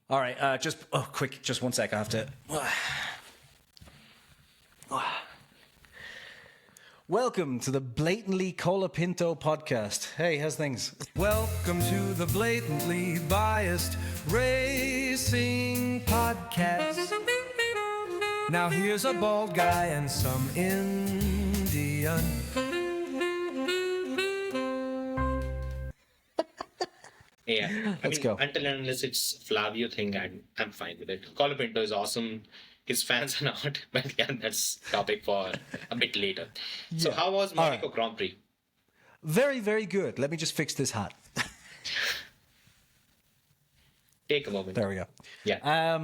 All right, quick, just one sec. I have to. Welcome to the Blatantly Colapinto podcast. Hey, how's things? Welcome to the Blatantly Biased Racing Podcast. Now here's a bald guy and some Indian. Yeah, Let's go. Until and unless it's Flavio thing, I'm fine with it. Colapinto is awesome. His fans are not, but yeah, that's topic for a bit later. So how was Monaco Grand Prix? Very, very good. Let me just fix this hat. Take a moment. There we go. Yeah.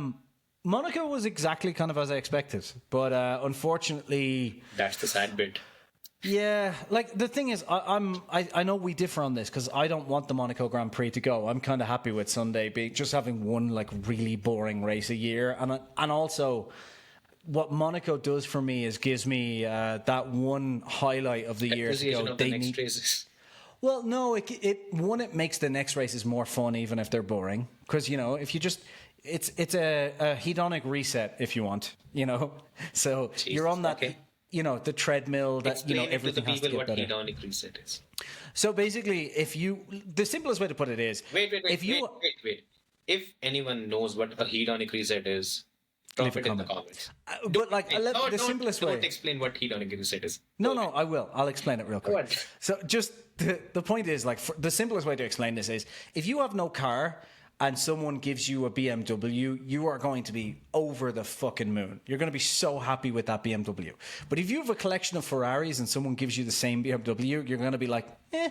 Monaco was exactly kind of as I expected, but unfortunately, That's the sad bit. yeah. Like the thing is, I know we differ on this because I don't want the Monaco Grand Prix to go. I'm kind of happy with Sunday being just having one like really boring race a year, and also what Monaco does for me is gives me that one highlight of the year to go. Of the next races. Well, no, it makes the next races more fun, even if they're boring. Because if you just, it's a hedonic reset if you want, So Jesus, you're on that, okay. The treadmill that Explain everything to the has to people get what better. hedonic reset is. So basically, the simplest way to put it is, Wait. if If anyone knows what a hedonic reset is, drop Leave a it in the comment. comments. But like the simplest way. Don't explain what hedonic reset is. No, I will. I'll explain it real quick. What? So just the point is, like, the simplest way to explain this is, if you have no car and someone gives you a BMW, you are going to be over the fucking moon. You're going to be so happy with that BMW. But if you have a collection of Ferraris and someone gives you the same BMW, you're going to be like, eh.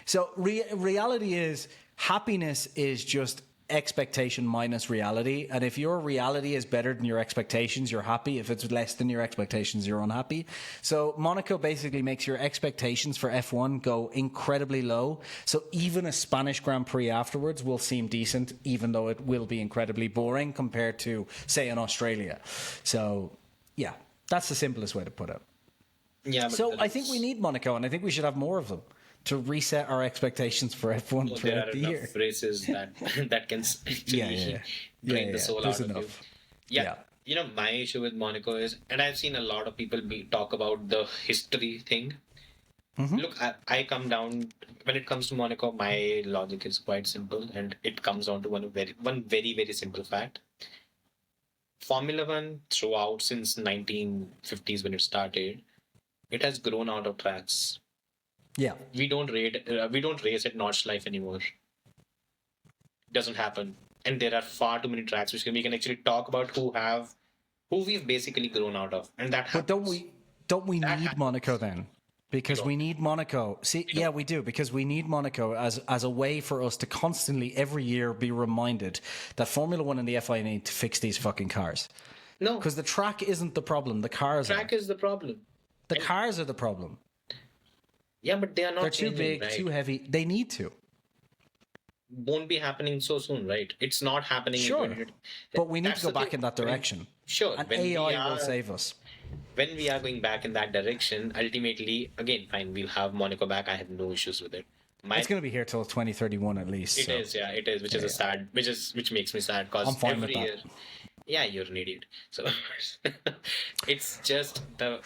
So reality is, happiness is just expectation minus reality, and if your reality is better than your expectations, you're happy. If it's less than your expectations, you're unhappy. So Monaco basically makes your expectations for F1 go incredibly low, so even a Spanish Grand Prix afterwards will seem decent, even though it will be incredibly boring compared to, say, in Australia. So yeah, that's the simplest way to put it. Yeah. So I think we need Monaco, and I think we should have more of them to reset our expectations for F1 throughout the year. There are enough races that can actually drain the soul out of you. Yeah. My issue with Monaco is, and I've seen a lot of people talk about the history thing. Mm-hmm. Look, I come down, when it comes to Monaco, my logic is quite simple, and it comes down to one very, very simple fact. Formula One, throughout since 1950s when it started, it has grown out of tracks. Yeah, we don't race at Notchlife anymore. It doesn't happen, and there are far too many tracks which we can actually talk about who we've basically grown out of, and that happens. But don't we need Monaco then? Because we need Monaco. See, yeah, we do, because we need Monaco as a way for us to constantly every year be reminded that Formula One and the FIA need to fix these fucking cars. No, because the track isn't the problem. The cars. Track is the problem. Cars are the problem. Yeah, but they are not. They're too big, right? Too heavy. They need to. Won't be happening so soon, right? It's not happening. Sure, but we need to go back in that direction. Sure, and AI will save us. When we are going back in that direction, ultimately, again, fine, we'll have Monaco back. I have no issues with it. It's going to be here till 2031 at least. It is, which makes me sad because every year. Yeah, you're an idiot. So it's just the.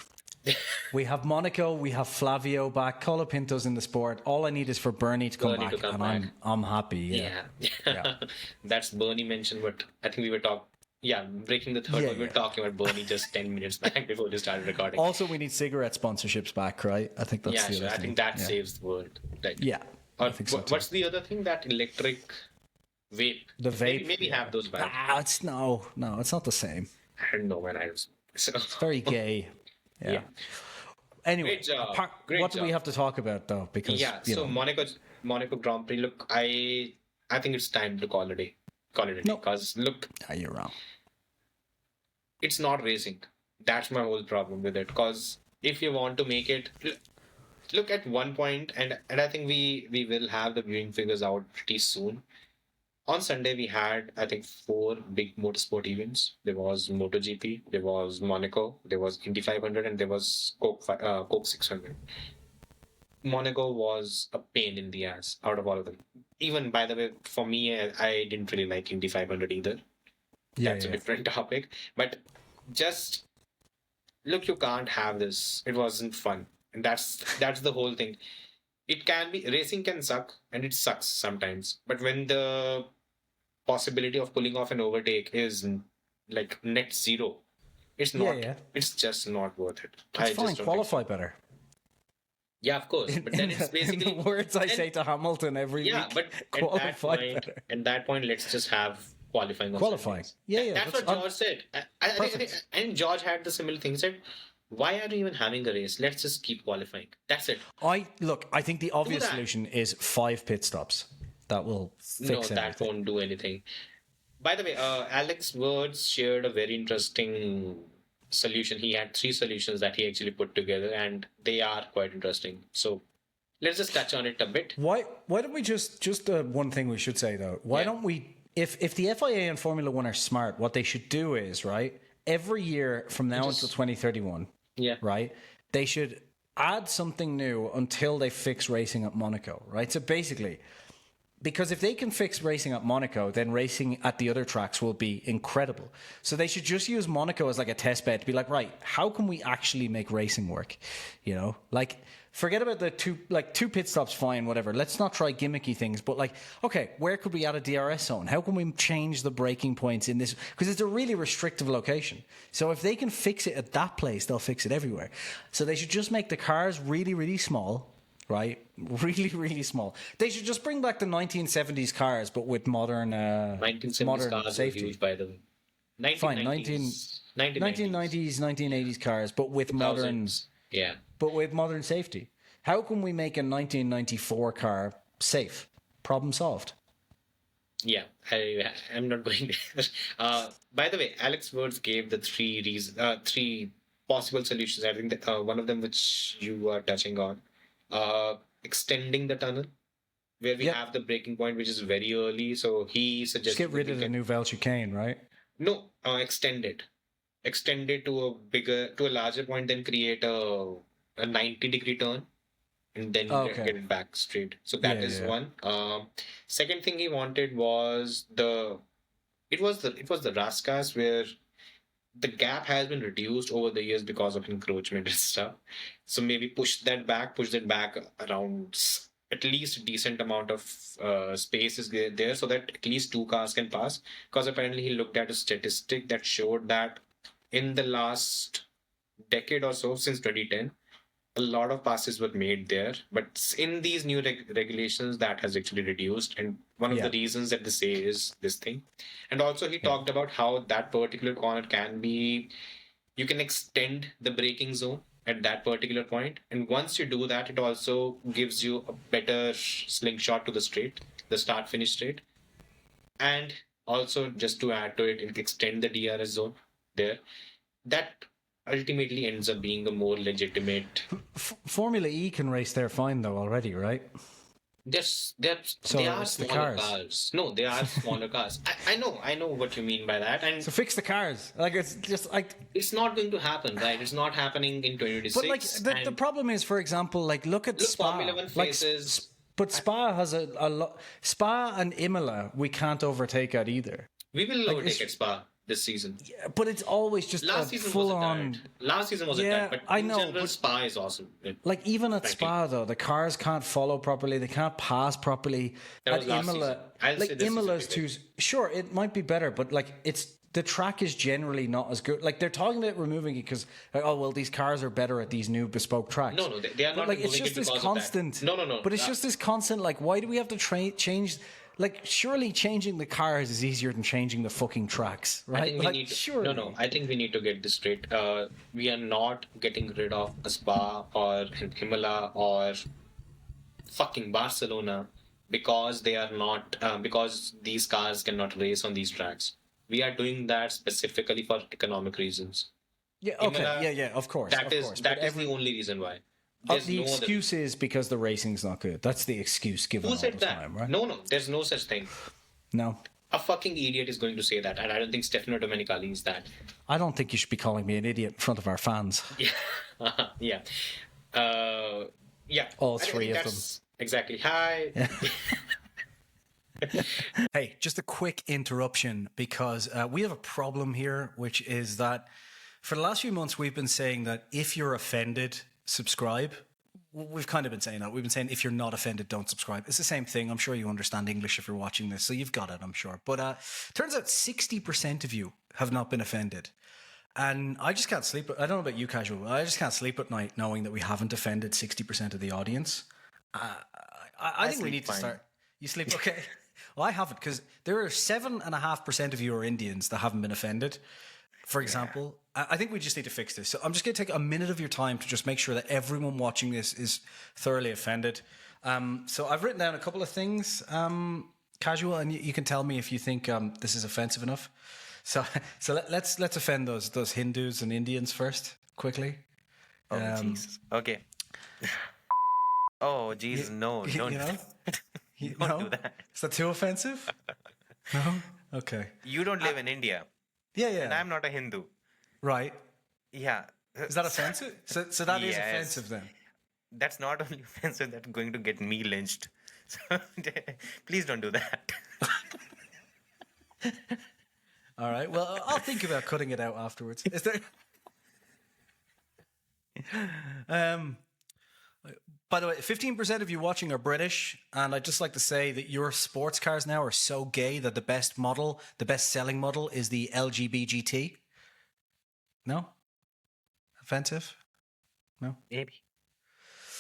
We have Monaco, we have Flavio back, Colapinto's in the sport. All I need is for Bernie to come back, and I'm happy. Yeah. That's Bernie mentioned, but I think we were talking. Yeah, breaking the third one. We were talking about Bernie just 10 minutes back before we started recording. Also, we need cigarette sponsorships back, right? I think that's the other thing. I think that saves the world. Right? Yeah. I think so too. What's the other thing? That electric vape. The vape. Maybe have those back. It's no, it's not the same. I don't know when I was. It's very gay. Yeah. Anyway, great job. What do we have to talk about though? Because so Monaco Grand Prix. Look, I think it's time to call it a day. Because look, you're wrong. It's not racing. That's my whole problem with it. Because if you want to make it, look at one point, and I think we will have the viewing figures out pretty soon. On Sunday, we had, I think, 4 big motorsport events. There was MotoGP, there was Monaco, there was Indy 500, and there was Coke 600. Monaco was a pain in the ass out of all of them. even by the way, for me, I didn't really like Indy 500 either. That's a different topic. But just look, you can't have this. It wasn't fun, and that's the whole thing. It can be, racing can suck, and it sucks sometimes. But when the possibility of pulling off an overtake is like net zero, it's not. It's just not worth it. It's fine. Qualify better. Yeah, of course. But then it's basically in the words I say to Hamilton every week. But at that point, let's just have qualifying. That's what George said. I think, and George had the similar thing. Said, why are you even having a race? Let's just keep qualifying. That's it. I think the obvious solution is 5 pit stops. That will fix everything. That won't do anything. By the way, Alex Words shared a very interesting solution. He had 3 solutions that he actually put together, and they are quite interesting. So let's just touch on it a bit. Why don't we just one thing we should say though? Why don't we, if the FIA and Formula One are smart, what they should do is, right, every year from now until 2031, right, they should add something new until they fix racing at Monaco, right? So basically, because if they can fix racing at Monaco, then racing at the other tracks will be incredible. So they should just use Monaco as like a test bed to be like, right, how can we actually make racing work? You know, like forget about the two pit stops, fine, whatever. Let's not try gimmicky things, but like, okay, where could we add a DRS zone? How can we change the braking points in this? Because it's a really restrictive location. So if they can fix it at that place, they'll fix it everywhere. So they should just make the cars really, really small. Right, really, really small. They should just bring back the 1970s cars, but with modern, 1970s modern cars safety. Were huge, by the way. 1990s, 1980s cars, but with 2000s. modern, but with modern safety. How can we make a 1994 car safe? Problem solved. Yeah, I'm not going there. By the way, Alex Words gave the 3 possible solutions. I think that, one of them which you are touching on. Extending the tunnel where we have the breaking point, which is very early. So he suggested just get rid of the Nouvelle chicane, right? No, extend it to a larger point, then create a 90-degree turn, and then get it back straight. So that is one. Second thing he wanted was the Rascas, where the gap has been reduced over the years because of encroachment and stuff. So maybe push that back around at least a decent amount of space is there so that at least 2 cars can pass. Because apparently he looked at a statistic that showed that in the last decade or so, since 2010, a lot of passes were made there. But in these new regulations, that has actually reduced. And one of the reasons that they say is this thing. And also he talked about how that particular corner you can extend the braking zone at that particular point. And once you do that, it also gives you a better slingshot to the straight, the start-finish straight. And also, just to add to it, extend the DRS zone there. That ultimately ends up being a more legitimate. Formula E can race there fine though already, right? They are smaller cars. No, they are smaller cars. I know what you mean by that. And so fix the cars. Like it's just like it's not going to happen, right? It's not happening in 2026. But like the problem is, for example, like look Spa. Formula One faces. But Spa has a lot. Spa and Imola we can't overtake at either. We will overtake at Spa this season. Yeah, but it's always just last season full on. Last season wasn't that, but in general, Spa is awesome. Like even at Spa though, the cars can't follow properly, they can't pass properly. At Imola, like Imola's too. Sure, it might be better, but like the track is generally not as good. Like they're talking about removing it because these cars are better at these new bespoke tracks. No, they are not. Like it's just this constant. No. But it's just this constant. Like why do we have to change? Like, surely changing the cars is easier than changing the fucking tracks, right? No, I think we need to get this straight. We are not getting rid of a Spa or an Imola or fucking Barcelona because they are not, because these cars cannot race on these tracks. We are doing that specifically for economic reasons. Yeah, okay, Imola, of course. That is the only reason why. The excuse is because the racing's not good. That's the excuse given all the time, right? No, there's no such thing. No. A fucking idiot is going to say that, and I don't think Stefano Domenicali is that. I don't think you should be calling me an idiot in front of our fans. Yeah. All 3 of them. Exactly. Hi. Hey, just a quick interruption because we have a problem here, which is that for the last few months, we've been saying that if you're offended, subscribe. We've kind of been saying that. We've been saying if you're not offended, don't subscribe. It's the same thing. I'm sure you understand English if you're watching this, so you've got it, I'm sure. But turns out 60% of you have not been offended. And I just can't sleep. I don't know about you, Casual, but I just can't sleep at night knowing that we haven't offended 60% of the audience. I think we need to start. You sleep okay? Well, I haven't, because there are 7.5% of you are Indians that haven't been offended. For example, I think we just need to fix this. So I'm just going to take a minute of your time to just make sure that everyone watching this is thoroughly offended. So I've written down a couple of things, Casual, and you can tell me if you think this is offensive enough. So let's offend those Hindus and Indians first, quickly. Oh, Jesus. Okay. Oh, Jesus, no, don't. Don't do that. Is that too offensive? No? Okay. You don't live in India. Yeah. And I'm not a Hindu. Right. Yeah. Is that offensive? So that is offensive then? That's not only offensive, that's going to get me lynched. So please don't do that. All right. Well, I'll think about cutting it out afterwards. Is there... By the way, 15% of you watching are British, and I'd just like to say that your sports cars now are so gay that the best selling model is the LGB GT. No? Offensive? No? Maybe.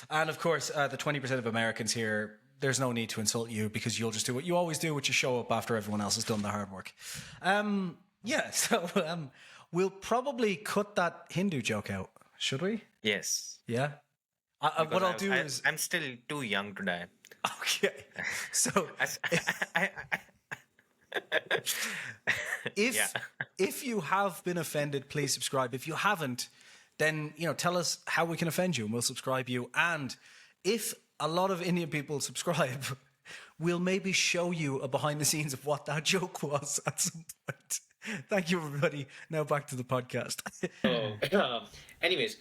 And of course, the 20% of Americans here, there's no need to insult you because you'll just do what you always do, which is show up after everyone else has done the hard work. So we'll probably cut that Hindu joke out, should we? Yes. Yeah? What I'll do is... I'm still too young to die. Okay. So... If you have been offended, please subscribe. If you haven't, then tell us how we can offend you and we'll subscribe you. And if a lot of Indian people subscribe, we'll maybe show you a behind the scenes of what that joke was at some point. Thank you, everybody. Now back to the podcast. Anyways,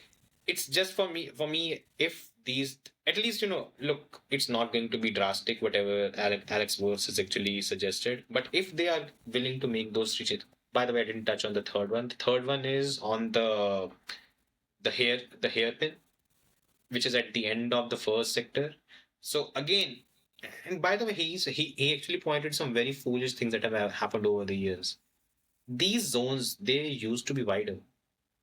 it's just for me, if these, at least, look, it's not going to be drastic, whatever Alex Verse has actually suggested. But if they are willing to make those three changes, by the way, I didn't touch on the third one. The third one is on the hairpin, which is at the end of the first sector. So again, and by the way, he actually pointed some very foolish things that have happened over the years. These zones, they used to be wider.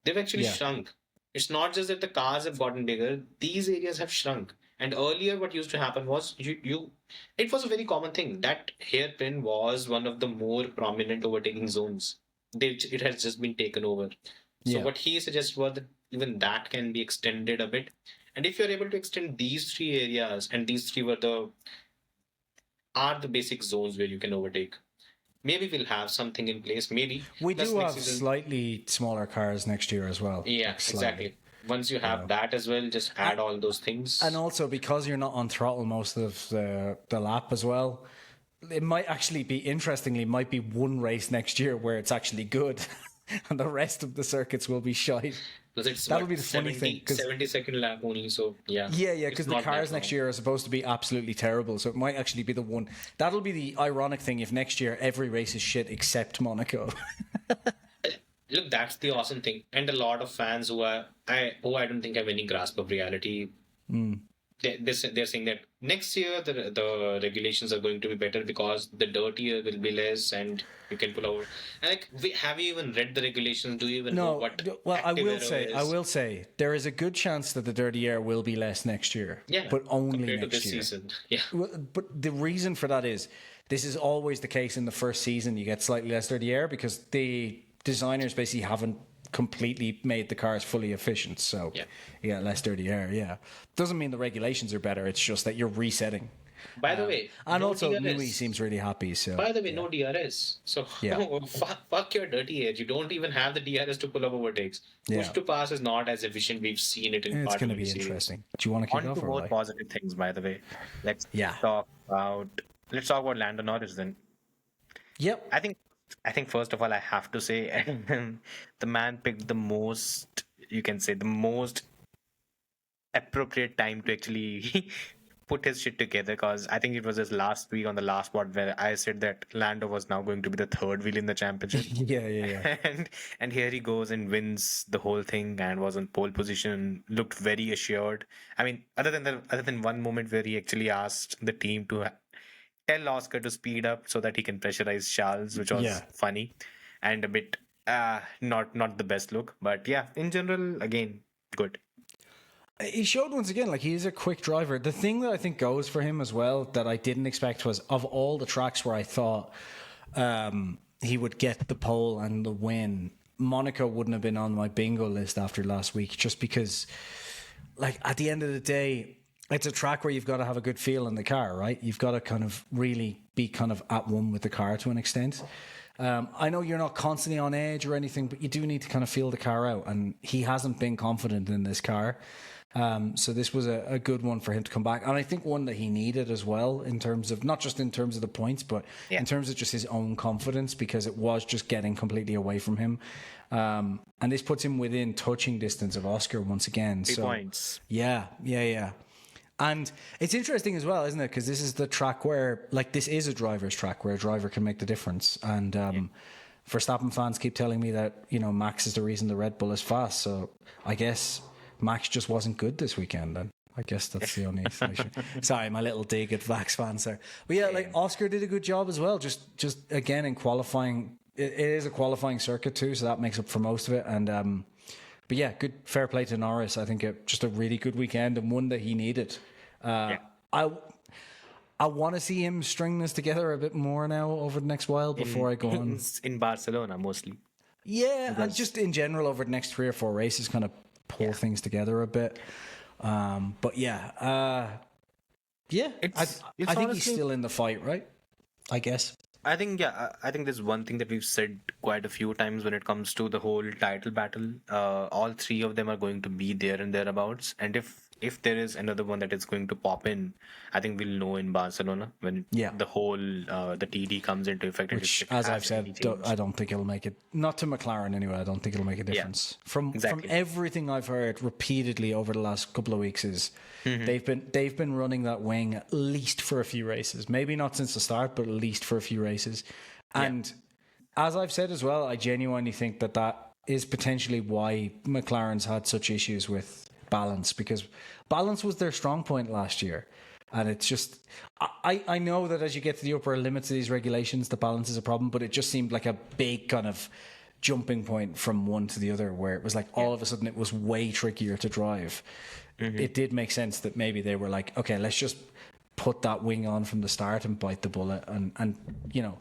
They've actually shrunk. It's not just that the cars have gotten bigger, these areas have shrunk. And earlier what used to happen was it was a very common thing. That hairpin was one of the more prominent overtaking zones. It has just been taken over. So what he suggests was that even that can be extended a bit. And if you're able to extend these three areas, and these three are the basic zones where you can overtake, maybe we'll have something in place. Maybe we do have slightly smaller cars next year as well. Yeah, exactly. Once you have that as well, just add all those things. And also, because you're not on throttle most of the lap as well, it might actually be, interestingly, might be one race next year where it's actually good. And the rest of the circuits will be shite. That'll be the funny thing. 70-second lap only, so yeah. Yeah, because the cars next year are supposed to be absolutely terrible, so it might actually be the one. That'll be the ironic thing if next year every race is shit except Monaco. Look, that's the awesome thing. And a lot of fans who I don't think have any grasp of reality, they're saying that next year the regulations are going to be better because the dirtier will be less and you can pull over. And have you even read the regulations? Do you even know what? Well, I will say there is a good chance that the dirty air will be less next year. Yeah, but only compared next to this year. Season. Yeah. But the reason for that is this is always the case in the first season. You get slightly less dirty air because the designers basically haven't completely made the cars fully efficient. So yeah, less dirty air. Yeah, doesn't mean the regulations are better. It's just that you're resetting. By the way, and also Nui seems really happy. So by the way, no DRS. So fuck your dirty air. You don't even have the DRS to pull up overtakes. Push to pass is not as efficient. We've seen it in. It's going to be interesting. Do you want to kick off? On to more positive things, by the way. Let's talk about Lando Norris then. Yep. I think first of all, I have to say the man picked the most appropriate time to actually put his shit together, because I think it was his last week on the last pod where I said that Lando was now going to be the third wheel in the championship. Yeah. And here he goes and wins the whole thing and was on pole position, looked very assured. I mean, other than one moment where he actually asked the team to tell Oscar to speed up so that he can pressurize Charles, which was funny and a bit not the best look. But yeah, in general, again, good. He showed once again, like, he is a quick driver. The thing that I think goes for him as well that I didn't expect was, of all the tracks where I thought he would get the pole and the win, Monaco wouldn't have been on my bingo list after last week, just because, like, at the end of the day, it's a track where you've got to have a good feel in the car, right? You've got to kind of really be kind of at one with the car to an extent. I know you're not constantly on edge or anything, but you do need to kind of feel the car out, and he hasn't been confident in this car. So this was a good one for him to come back, and I think one that he needed as well, in terms of not just in terms of the points, but in terms of just his own confidence, because it was just getting completely away from him. And this puts him within touching distance of Oscar once again. 3 points. Yeah. And it's interesting as well, isn't it? Because this is the track where, like, this is a driver's track where a driver can make the difference. And Verstappen fans keep telling me that, you know, Max is the reason the Red Bull is fast. So I guess Max just wasn't good this weekend, and I guess that's the only explanation. Sorry, my little dig at Vax fans there. But yeah, like, Oscar did a good job as well. Just again in qualifying, it is a qualifying circuit too, so that makes up for most of it. And but yeah, good, fair play to Norris. I think just a really good weekend, and one that he needed. I want to see him string this together a bit more now over the next while before I go on. In Barcelona, mostly. Yeah, and just in general over the next 3 or 4 races, kind of pull things together a bit. But yeah, I think he's still in the fight, right? I guess. I think there's one thing that we've said quite a few times when it comes to the whole title battle. All 3 of them are going to be there and thereabouts, and if there is another one that is going to pop in, I think we'll know in Barcelona when the whole the TD comes into effect. Which, as I've said, I don't think it'll make it. Not to McLaren anyway. I don't think it'll make a difference. From everything I've heard repeatedly over the last couple of weeks is they've been running that wing at least for a few races. Maybe not since the start, but at least for a few races. And as I've said as well, I genuinely think that is potentially why McLaren's had such issues with balance, because balance was their strong point last year, and it's just I know that as you get to the upper limits of these regulations, the balance is a problem, but it just seemed like a big kind of jumping point from one to the other, where it was like all of a sudden it was way trickier to drive. It did make sense that maybe they were like, okay, let's just put that wing on from the start and bite the bullet, and you know,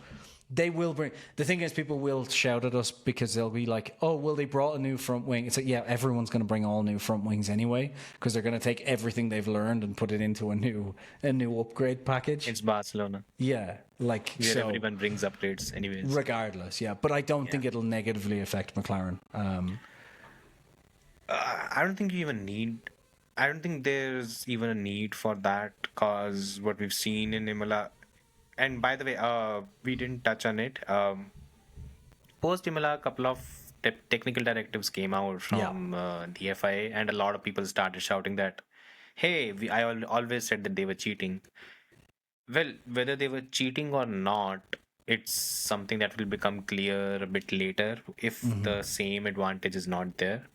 they will bring. The thing is, people will shout at us because they'll be like, "Oh, well, they brought a new front wing." It's like, yeah, everyone's going to bring all new front wings anyway, because they're going to take everything they've learned and put it into a new upgrade package. It's Barcelona. Yeah, like where everyone brings upgrades anyways. Regardless, yeah, but I don't think it'll negatively affect McLaren. I don't think you even need. I don't think there's even a need for that, because what we've seen in Imola. And by the way, we didn't touch on it. Post Imola, a couple of technical directives came out from the FIA, and a lot of people started shouting that, hey, I always said that they were cheating. Well, whether they were cheating or not, it's something that will become clear a bit later if the same advantage is not there.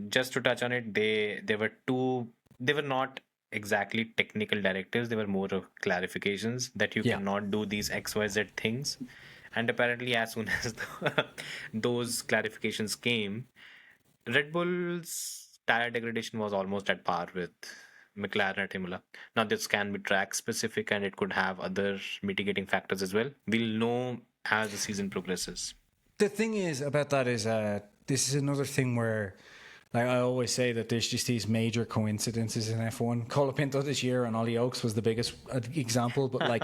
Just to touch on it, they were not exactly technical directives, they were more of clarifications that you cannot do these XYZ things. And apparently as soon as those clarifications came, Red Bull's tire degradation was almost at par with McLaren at Imola. Now this can be track specific, and it could have other mitigating factors as well. We'll know as the season progresses. The thing is about that is this is another thing where, like, I always say that there's just these major coincidences in F1. Colapinto this year and Ollie Oakes was the biggest example, but like,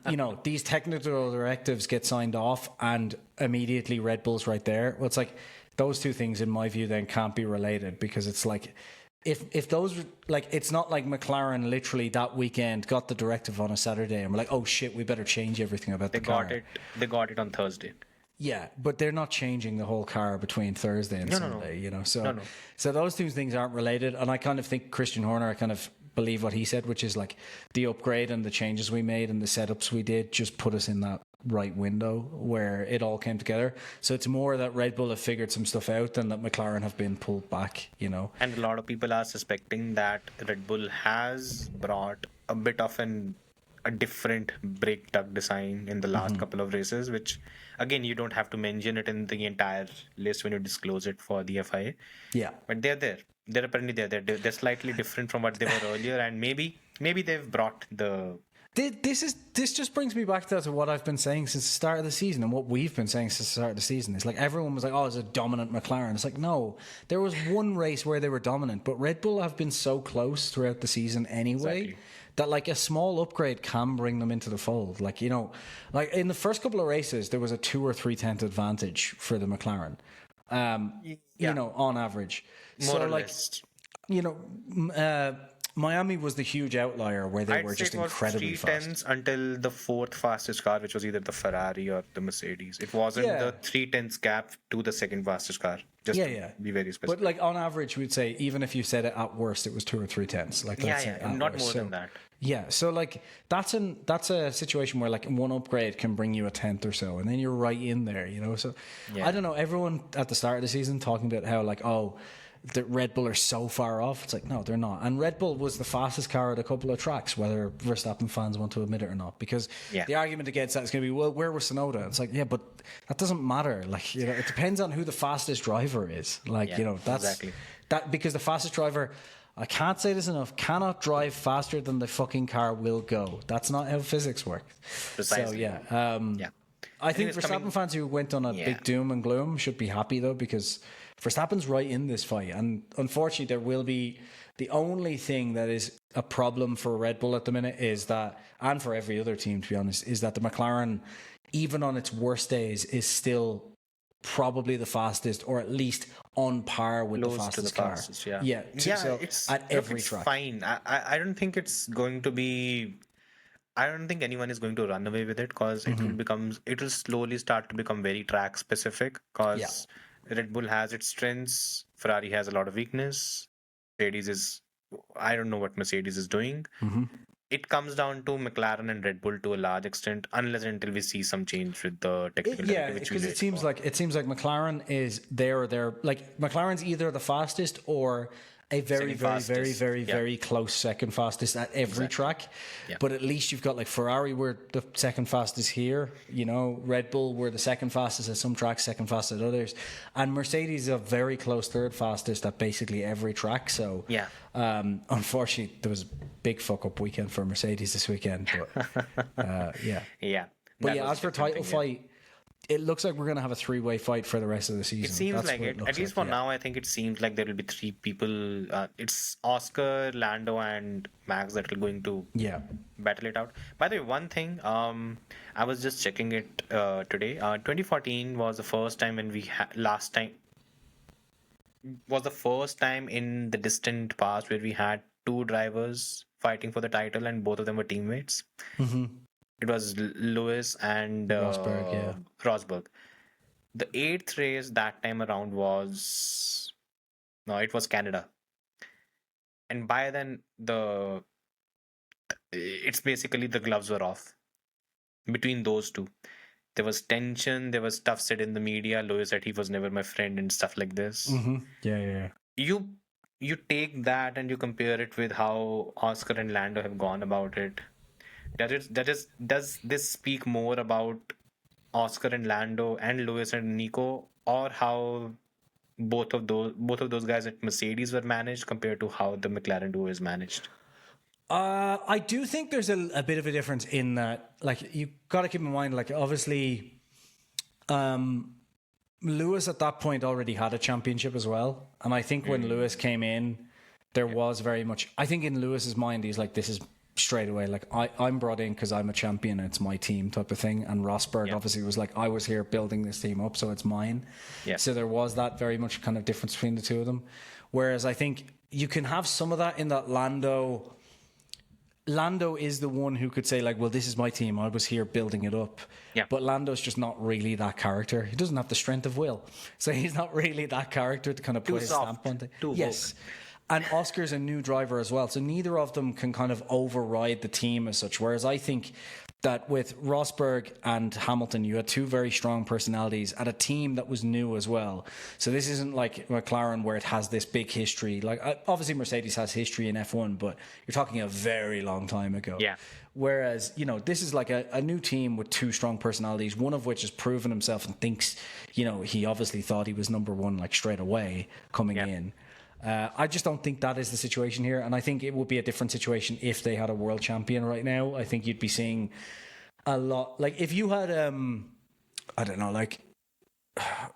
you know, these technical directives get signed off and immediately Red Bull's right there. Well, it's like those two things, in my view, then can't be related, because it's like, if those, like, it's not like McLaren literally that weekend got the directive on a Saturday and we're like, oh shit, we better change everything about the car. They got it on Thursday. Yeah, but they're not changing the whole car between Thursday and Sunday, you know. So those two things aren't related, and I kind of think Christian Horner kind of believe what he said, which is like the upgrade and the changes we made and the setups we did just put us in that right window where it all came together. So it's more that Red Bull have figured some stuff out than that McLaren have been pulled back, you know. And a lot of people are suspecting that Red Bull has brought a bit of a different brake duct design in the last couple of races, which again, you don't have to mention it in the entire list when you disclose it for the FIA. Yeah. But they're there. They're apparently there. They're slightly different from what they were earlier, and maybe they've brought the... This just brings me back to what I've been saying since the start of the season, and what we've been saying since the start of the season. It's like everyone was like, oh, it's a dominant McLaren. It's like, no, there was one race where they were dominant, but Red Bull have been so close throughout the season anyway. Exactly. That like a small upgrade can bring them into the fold. Like, you know, like in the first couple of races, there was a 2 or 3 tenth advantage for the McLaren, you know, on average. More or less. You know, Miami was the huge outlier where they were just incredibly fast. 3 tenths until the 4th fastest car, which was either the Ferrari or the Mercedes. It wasn't the 3 tenths gap to the 2nd fastest car. Just to be very specific. But like on average, we'd say even if you said it at worst, it was 2 or 3 tenths. Like not more than that. Yeah, so like that's a situation where like one upgrade can bring you a tenth or so, and then you're right in there, you know. So I don't know. Everyone at the start of the season talking about how like the Red Bull are so far off. It's like, no, they're not. And Red Bull was the fastest car at a couple of tracks, whether Verstappen fans want to admit it or not. Because the argument against that is going to be, well, where was Tsunoda? It's like, yeah, but that doesn't matter. Like, you know, it depends on who the fastest driver is. Like, you know, that's exactly that, because the fastest driver, I can't say this enough, cannot drive faster than the fucking car will go. That's not how physics work. Precisely. So, I think Verstappen fans who went on a big doom and gloom should be happy, though, because Verstappen's right in this fight. And unfortunately, there will be... The only thing that is a problem for Red Bull at the minute is that, and for every other team, to be honest, is that the McLaren, even on its worst days, is still probably the fastest, or at least on par with the fastest car. It's at every track. Fine. I don't think it's going to be... I don't think anyone is going to run away with it, because it will slowly start to become very track specific, because Red Bull has its strengths, Ferrari has a lot of weakness, I don't know what Mercedes is doing. It comes down to McLaren and Red Bull to a large extent, unless and until we see some change with the technical. Because it seems like McLaren is they're like McLaren's either the fastest or a very close second fastest at every track. But at least you've got like Ferrari were the second fastest here, you know, Red Bull were the second fastest at some tracks, second fastest at others, and Mercedes is a very close third fastest at basically every track. So unfortunately there was a big fuck up weekend for Mercedes this weekend, but but as for title fight, it looks like we're going to have a 3-way fight for the rest of the season. It seems like it. At least for now, I think it seems like there will be 3 people. It's Oscar, Lando, and Max that are going to battle it out. By the way, one thing, I was just checking it today. 2014 was the first time when we was the first time in the distant past where we had 2 drivers fighting for the title, and both of them were teammates. It was Lewis and Rosberg. The 8th race that time around was Canada, and by then it's basically the gloves were off between those 2. There was tension. There was stuff said in the media. Lewis said he was never my friend and stuff like this. You take that and you compare it with how Oscar and Lando have gone about it. Does this speak more about Oscar and Lando and Lewis and Nico, or how both of those guys at Mercedes were managed compared to how the McLaren duo is managed? I do think there's a bit of a difference in that. Like, you got to keep in mind, like, obviously, Lewis at that point already had a championship as well, and I think when Lewis came in, there was very much. I think in Lewis's mind, he's like, this is straight away, like, I'm brought in because I'm a champion and it's my team type of thing. And Rosberg obviously was like, I was here building this team up, so it's mine. So there was that very much kind of difference between the two of them. Whereas I think you can have some of that in that Lando is the one who could say, like, well, this is my team, I was here building it up. But Lando's just not really that character. He doesn't have the strength of will, so he's not really that character to kind of put his stamp on it. And Oscar's a new driver as well, so neither of them can kind of override the team as such. Whereas I think that with Rosberg and Hamilton, you had two very strong personalities at a team that was new as well. So this isn't like McLaren where it has this big history. Like obviously Mercedes has history in F1, but you're talking a very long time ago. Yeah. Whereas, this is like a new team with two strong personalities, one of which has proven himself and thinks, he obviously thought he was number one like straight away coming in. I just don't think that is the situation here. And I think it would be a different situation if they had a world champion right now. I think you'd be seeing a lot. Like if you had, I don't know, like,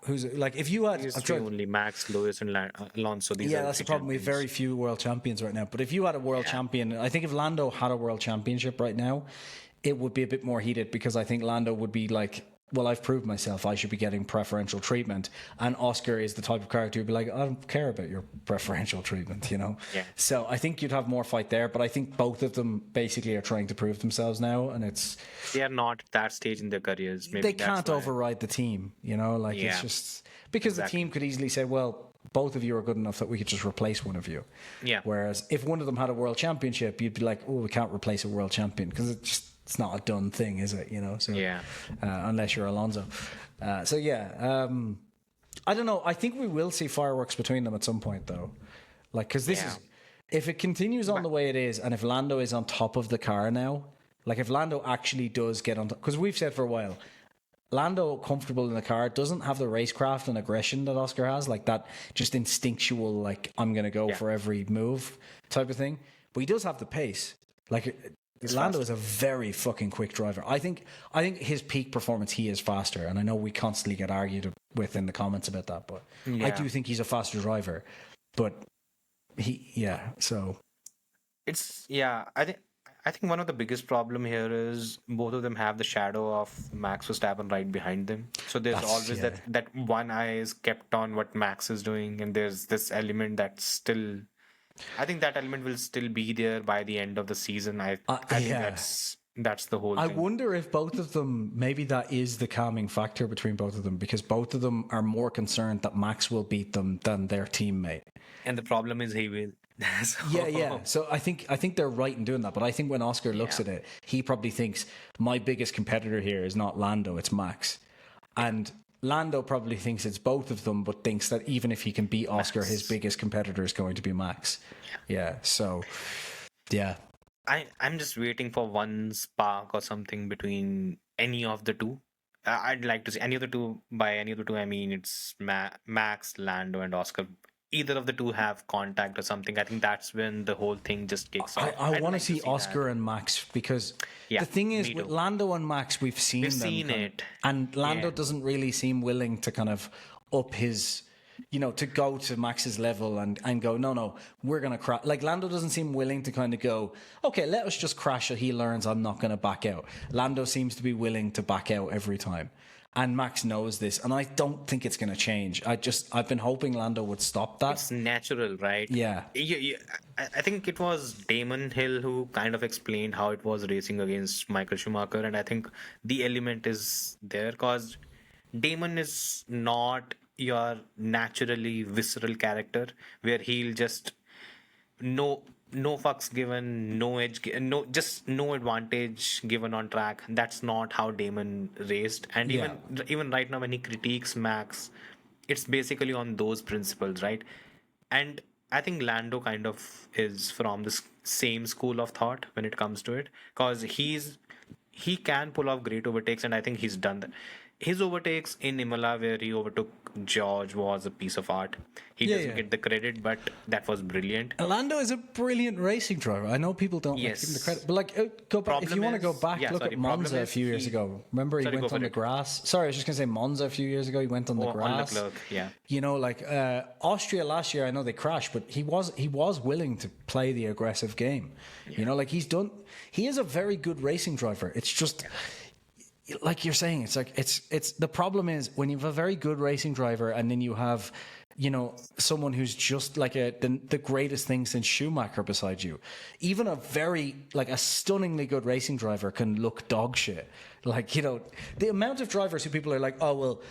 who's like if you had only Max, Lewis, and Alonso. That's the problem. We have very few world champions right now. But if you had a world champion, I think if Lando had a world championship right now, it would be a bit more heated because I think Lando would be like, well, I've proved myself. I should be getting preferential treatment. And Oscar is the type of character who'd be like, I don't care about your preferential treatment, Yeah. So I think you'd have more fight there. But I think both of them basically are trying to prove themselves now. And they are not at that stage in their careers. Maybe they can't override the team, It's just because the team could easily say, well, both of you are good enough that we could just replace one of you. Yeah. Whereas if one of them had a world championship, you'd be like, oh, we can't replace a world champion because it's not a done thing, is it? So unless you're Alonso. I don't know. I think we will see fireworks between them at some point, though. Like, because this is, if it continues on the way it is, and if Lando is on top of the car now, like if Lando actually does get on top, because we've said for a while, Lando comfortable in the car doesn't have the racecraft and aggression that Oscar has, like that just instinctual, like I'm going to go for every move type of thing. But he does have the pace. Like, Lando is a very fucking quick driver. I think his peak performance, he is faster, and I know we constantly get argued with in the comments about that, but I do think he's a faster driver. But so it's I think one of the biggest problem here is both of them have the shadow of Max Verstappen right behind them. So there's always that one eye is kept on what Max is doing, and there's this element that's still. I think that element will still be there by the end of the season. I think that's the whole thing. I wonder if both of them, maybe that is the calming factor between both of them, because both of them are more concerned that Max will beat them than their teammate. And the problem is he will. So I think they're right in doing that. But I think when Oscar looks at it, he probably thinks my biggest competitor here is not Lando, it's Max. And Lando probably thinks it's both of them, but thinks that even if he can beat Oscar, his biggest competitor is going to be Max. I'm just waiting for one spark or something between any of the two. I'd like to see any of the two. By any of the two, I mean it's Max, Lando, and Oscar. Either of the two have contact or something. I think that's when the whole thing just kicks off. I want to see Oscar and Max, because the thing is with Lando and Max, we've seen it, and Lando doesn't really seem willing to kind of up his, to go to Max's level and go, no, we're going to crash. Like Lando doesn't seem willing to kind of go, okay, let us just crash it. He learns I'm not going to back out. Lando seems to be willing to back out every time. And Max knows this, and I don't think it's going to change. I've been hoping Lando would stop that. It's natural, right? Yeah. I think it was Damon Hill who kind of explained how it was racing against Michael Schumacher, and I think the element is there because Damon is not your naturally visceral character where he'll just no fucks given, no edge, just no advantage given on track. That's not how Damon raced. And even right now when he critiques Max, it's basically on those principles, right? And I think Lando kind of is from this same school of thought when it comes to it, because he can pull off great overtakes, and I think he's done that. His overtakes in Imola, where he overtook George, was a piece of art. He doesn't get the credit, but that was brilliant. Lando is a brilliant racing driver. I know people don't give him the credit, but go back. If you want to go back, look at Monza a few years ago. Remember, he went on the grass. Sorry, I was just going to say Monza a few years ago. He went on the grass. On Leclerc, Austria last year. I know they crashed, but he was willing to play the aggressive game. He is a very good racing driver. It's just, like you're saying, it's like it's the problem is when you have a very good racing driver and then you have someone who's just like the greatest thing since Schumacher beside you. Even a stunningly good racing driver can look dog shit. Like, the amount of drivers who people are like, oh, well,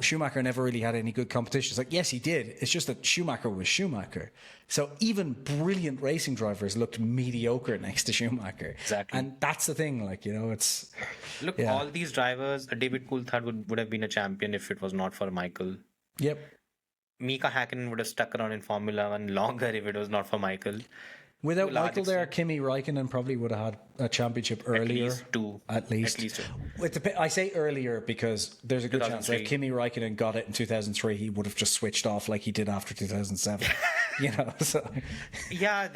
Schumacher never really had any good competition. It's like, yes, he did. It's just that Schumacher was Schumacher. So even brilliant racing drivers looked mediocre next to Schumacher. Exactly. And that's the thing, like, it's... Look, all these drivers, David Coulthard would have been a champion if it was not for Michael. Yep. Mika Häkkinen would have stuck around in Formula 1 longer if it was not for Michael. Without Michael there, Kimi Räikkönen probably would have had a championship earlier. At least two. I say earlier because there's a good chance that if Kimi Räikkönen got it in 2003, he would have just switched off like he did after 2007. So. Yeah,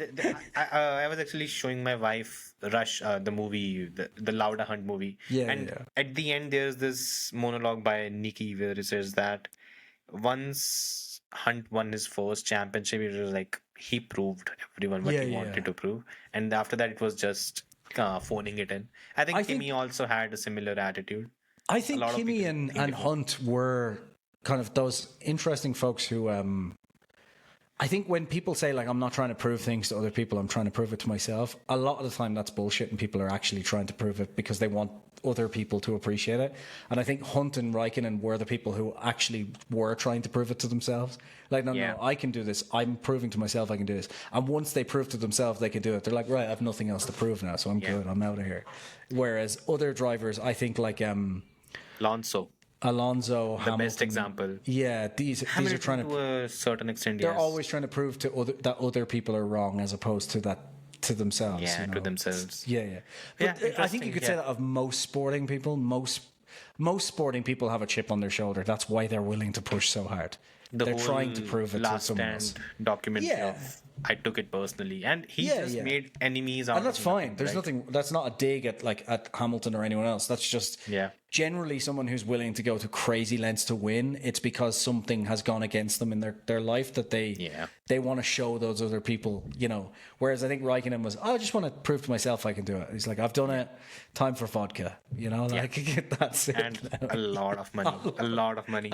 I was actually showing my wife Rush, the movie, the Lauda Hunt movie. At the end, there's this monologue by Nicky where it says that once Hunt won his first championship, it was like he proved everyone what he wanted to prove, and after that it was just phoning it in. I think Kimi also had a similar attitude. I think Kimi and Hunt were kind of those interesting folks who I think when people say, like, I'm not trying to prove things to other people, I'm trying to prove it to myself, a lot of the time that's bullshit, and people are actually trying to prove it because they want other people to appreciate it. And I think Hunt and Räikkönen were the people who actually were trying to prove it to themselves. Like, no, I can do this. I'm proving to myself I can do this. And once they prove to themselves they can do it, they're like, right, I have nothing else to prove now, so I'm good. I'm out of here. Whereas other drivers, I think, like Alonso, the Hamilton, best example. Yeah, these are trying to a certain extent. They're always trying to prove that other people are wrong as opposed to themselves. Yeah, to themselves. Yeah. But I think you could say that of most sporting people. Most sporting people have a chip on their shoulder. That's why they're willing to push so hard. They're trying to prove it to someone else. Documentary of I took it personally, and he just made enemies out of it. And that's fine. There's nothing. That's not a dig at Hamilton or anyone else. That's just generally someone who's willing to go to crazy lengths to win. It's because something has gone against them in their life that they want to show those other people. Whereas I think Räikkönen was, I just want to prove to myself I can do it. He's like, I've done it. Time for vodka. Like that's it. And a lot of money. A lot of money.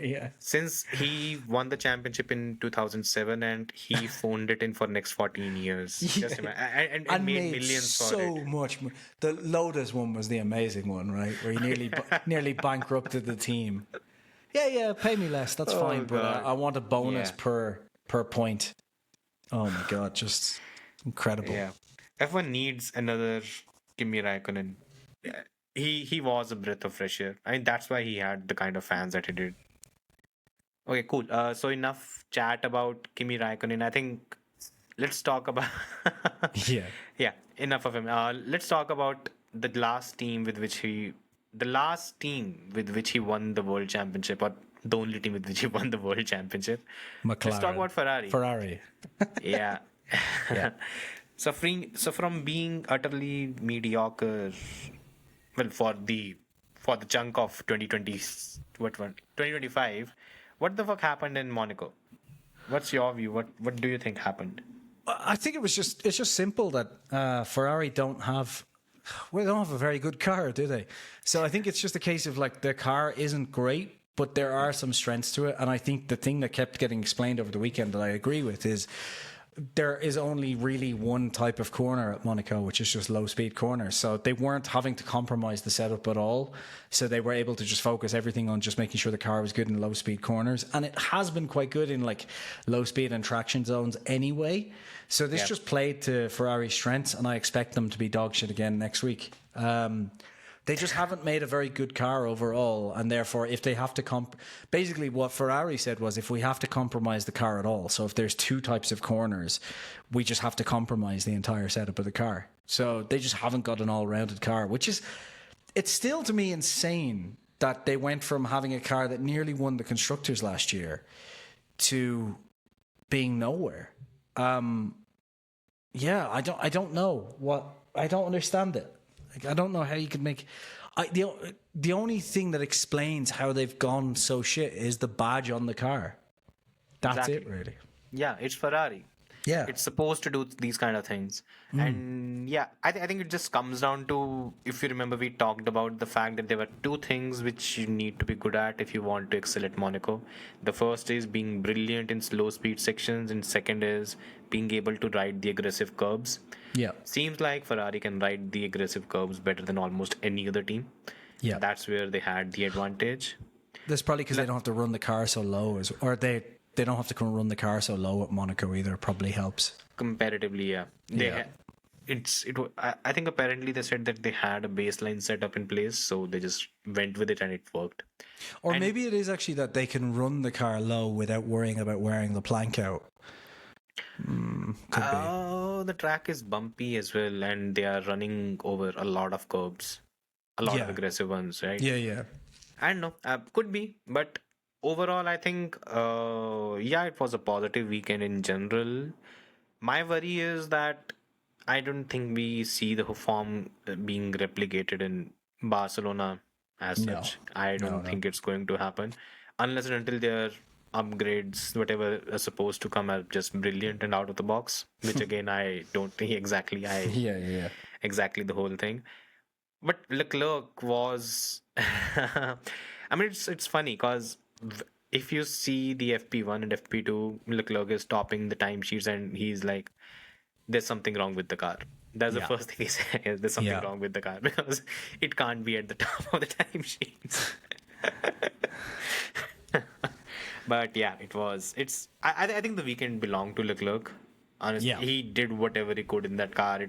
Yeah. Since he won the championship in 2007 and he phoned it in for next 14 years. Just imagine, and made millions for it. So much. The Lotus one was the amazing one, right? Where he nearly bankrupted the team. Yeah, pay me less. That's fine, but I want a bonus per point. Oh my God, just incredible. Yeah. F1 needs another Kimi Räikkönen. He was a breath of fresh air. I mean, that's why he had the kind of fans that he did. Okay, cool. So enough chat about Kimi Räikkönen. I think let's talk about... Yeah, enough of him. Let's talk about the last team with which he won the world championship, or the only team with which he won the world championship. McLaren. Let's talk about Ferrari. Yeah. So from being utterly mediocre, well, for the chunk of 2025, what the fuck happened in Monaco? What's your view? What do you think happened? I think it's just simple that Ferrari don't have a very good car, do they? So I think it's just a case of like their car isn't great, but there are some strengths to it. And I think the thing that kept getting explained over the weekend that I agree with is there is only really one type of corner at Monaco, which is just low speed corners. So they weren't having to compromise the setup at all. So they were able to just focus everything on just making sure the car was good in low speed corners. And it has been quite good in like low speed and traction zones anyway. So this just played to Ferrari's strengths, and I expect them to be dog shit again next week. They just haven't made a very good car overall, and therefore if they have to basically what Ferrari said was, if we have to compromise the car at all, so if there's two types of corners, we just have to compromise the entire setup of the car. So they just haven't got an all-rounded car, which is, it's still to me insane that they went from having a car that nearly won the Constructors last year to being nowhere. I don't know I don't understand it. Like, I don't know how you could make... The only thing that explains how they've gone so shit is the badge on the car. That's it, really. Yeah, it's Ferrari. Yeah. It's supposed to do these kind of things. And yeah, I think it just comes down to, if you remember, we talked about the fact that there were two things which you need to be good at if you want to excel at Monaco. The first is being brilliant in slow speed sections, and second is being able to ride the aggressive curbs. Yeah. Seems like Ferrari can ride the aggressive curbs better than almost any other team. Yeah. That's where they had the advantage. That's probably because they don't have to run the car so low, or they don't have to come run the car so low at Monaco either. Probably helps. Comparatively, yeah. I think apparently they said that they had a baseline setup in place, so they just went with it and it worked. Or maybe it is actually that they can run the car low without worrying about wearing the plank out. The track is bumpy as well, and they are running over a lot of curbs, a lot of aggressive ones, right? Yeah. I don't know, could be, but overall, I think, it was a positive weekend in general. My worry is that I don't think we see the form being replicated in Barcelona as such. I don't think it's going to happen unless and until their upgrades, whatever are supposed to come, are just brilliant and out of the box, which again, I don't think exactly. Exactly the whole thing. But Leclerc was, I mean, it's funny because if you see the FP1 and FP2, Leclerc is topping the timesheets and he's like, there's something wrong with the car. That's the first thing he says. There's something wrong with the car because it can't be at the top of the timesheets. But yeah, I think the weekend belonged to Leclerc. Honestly, he did whatever he could in that car. I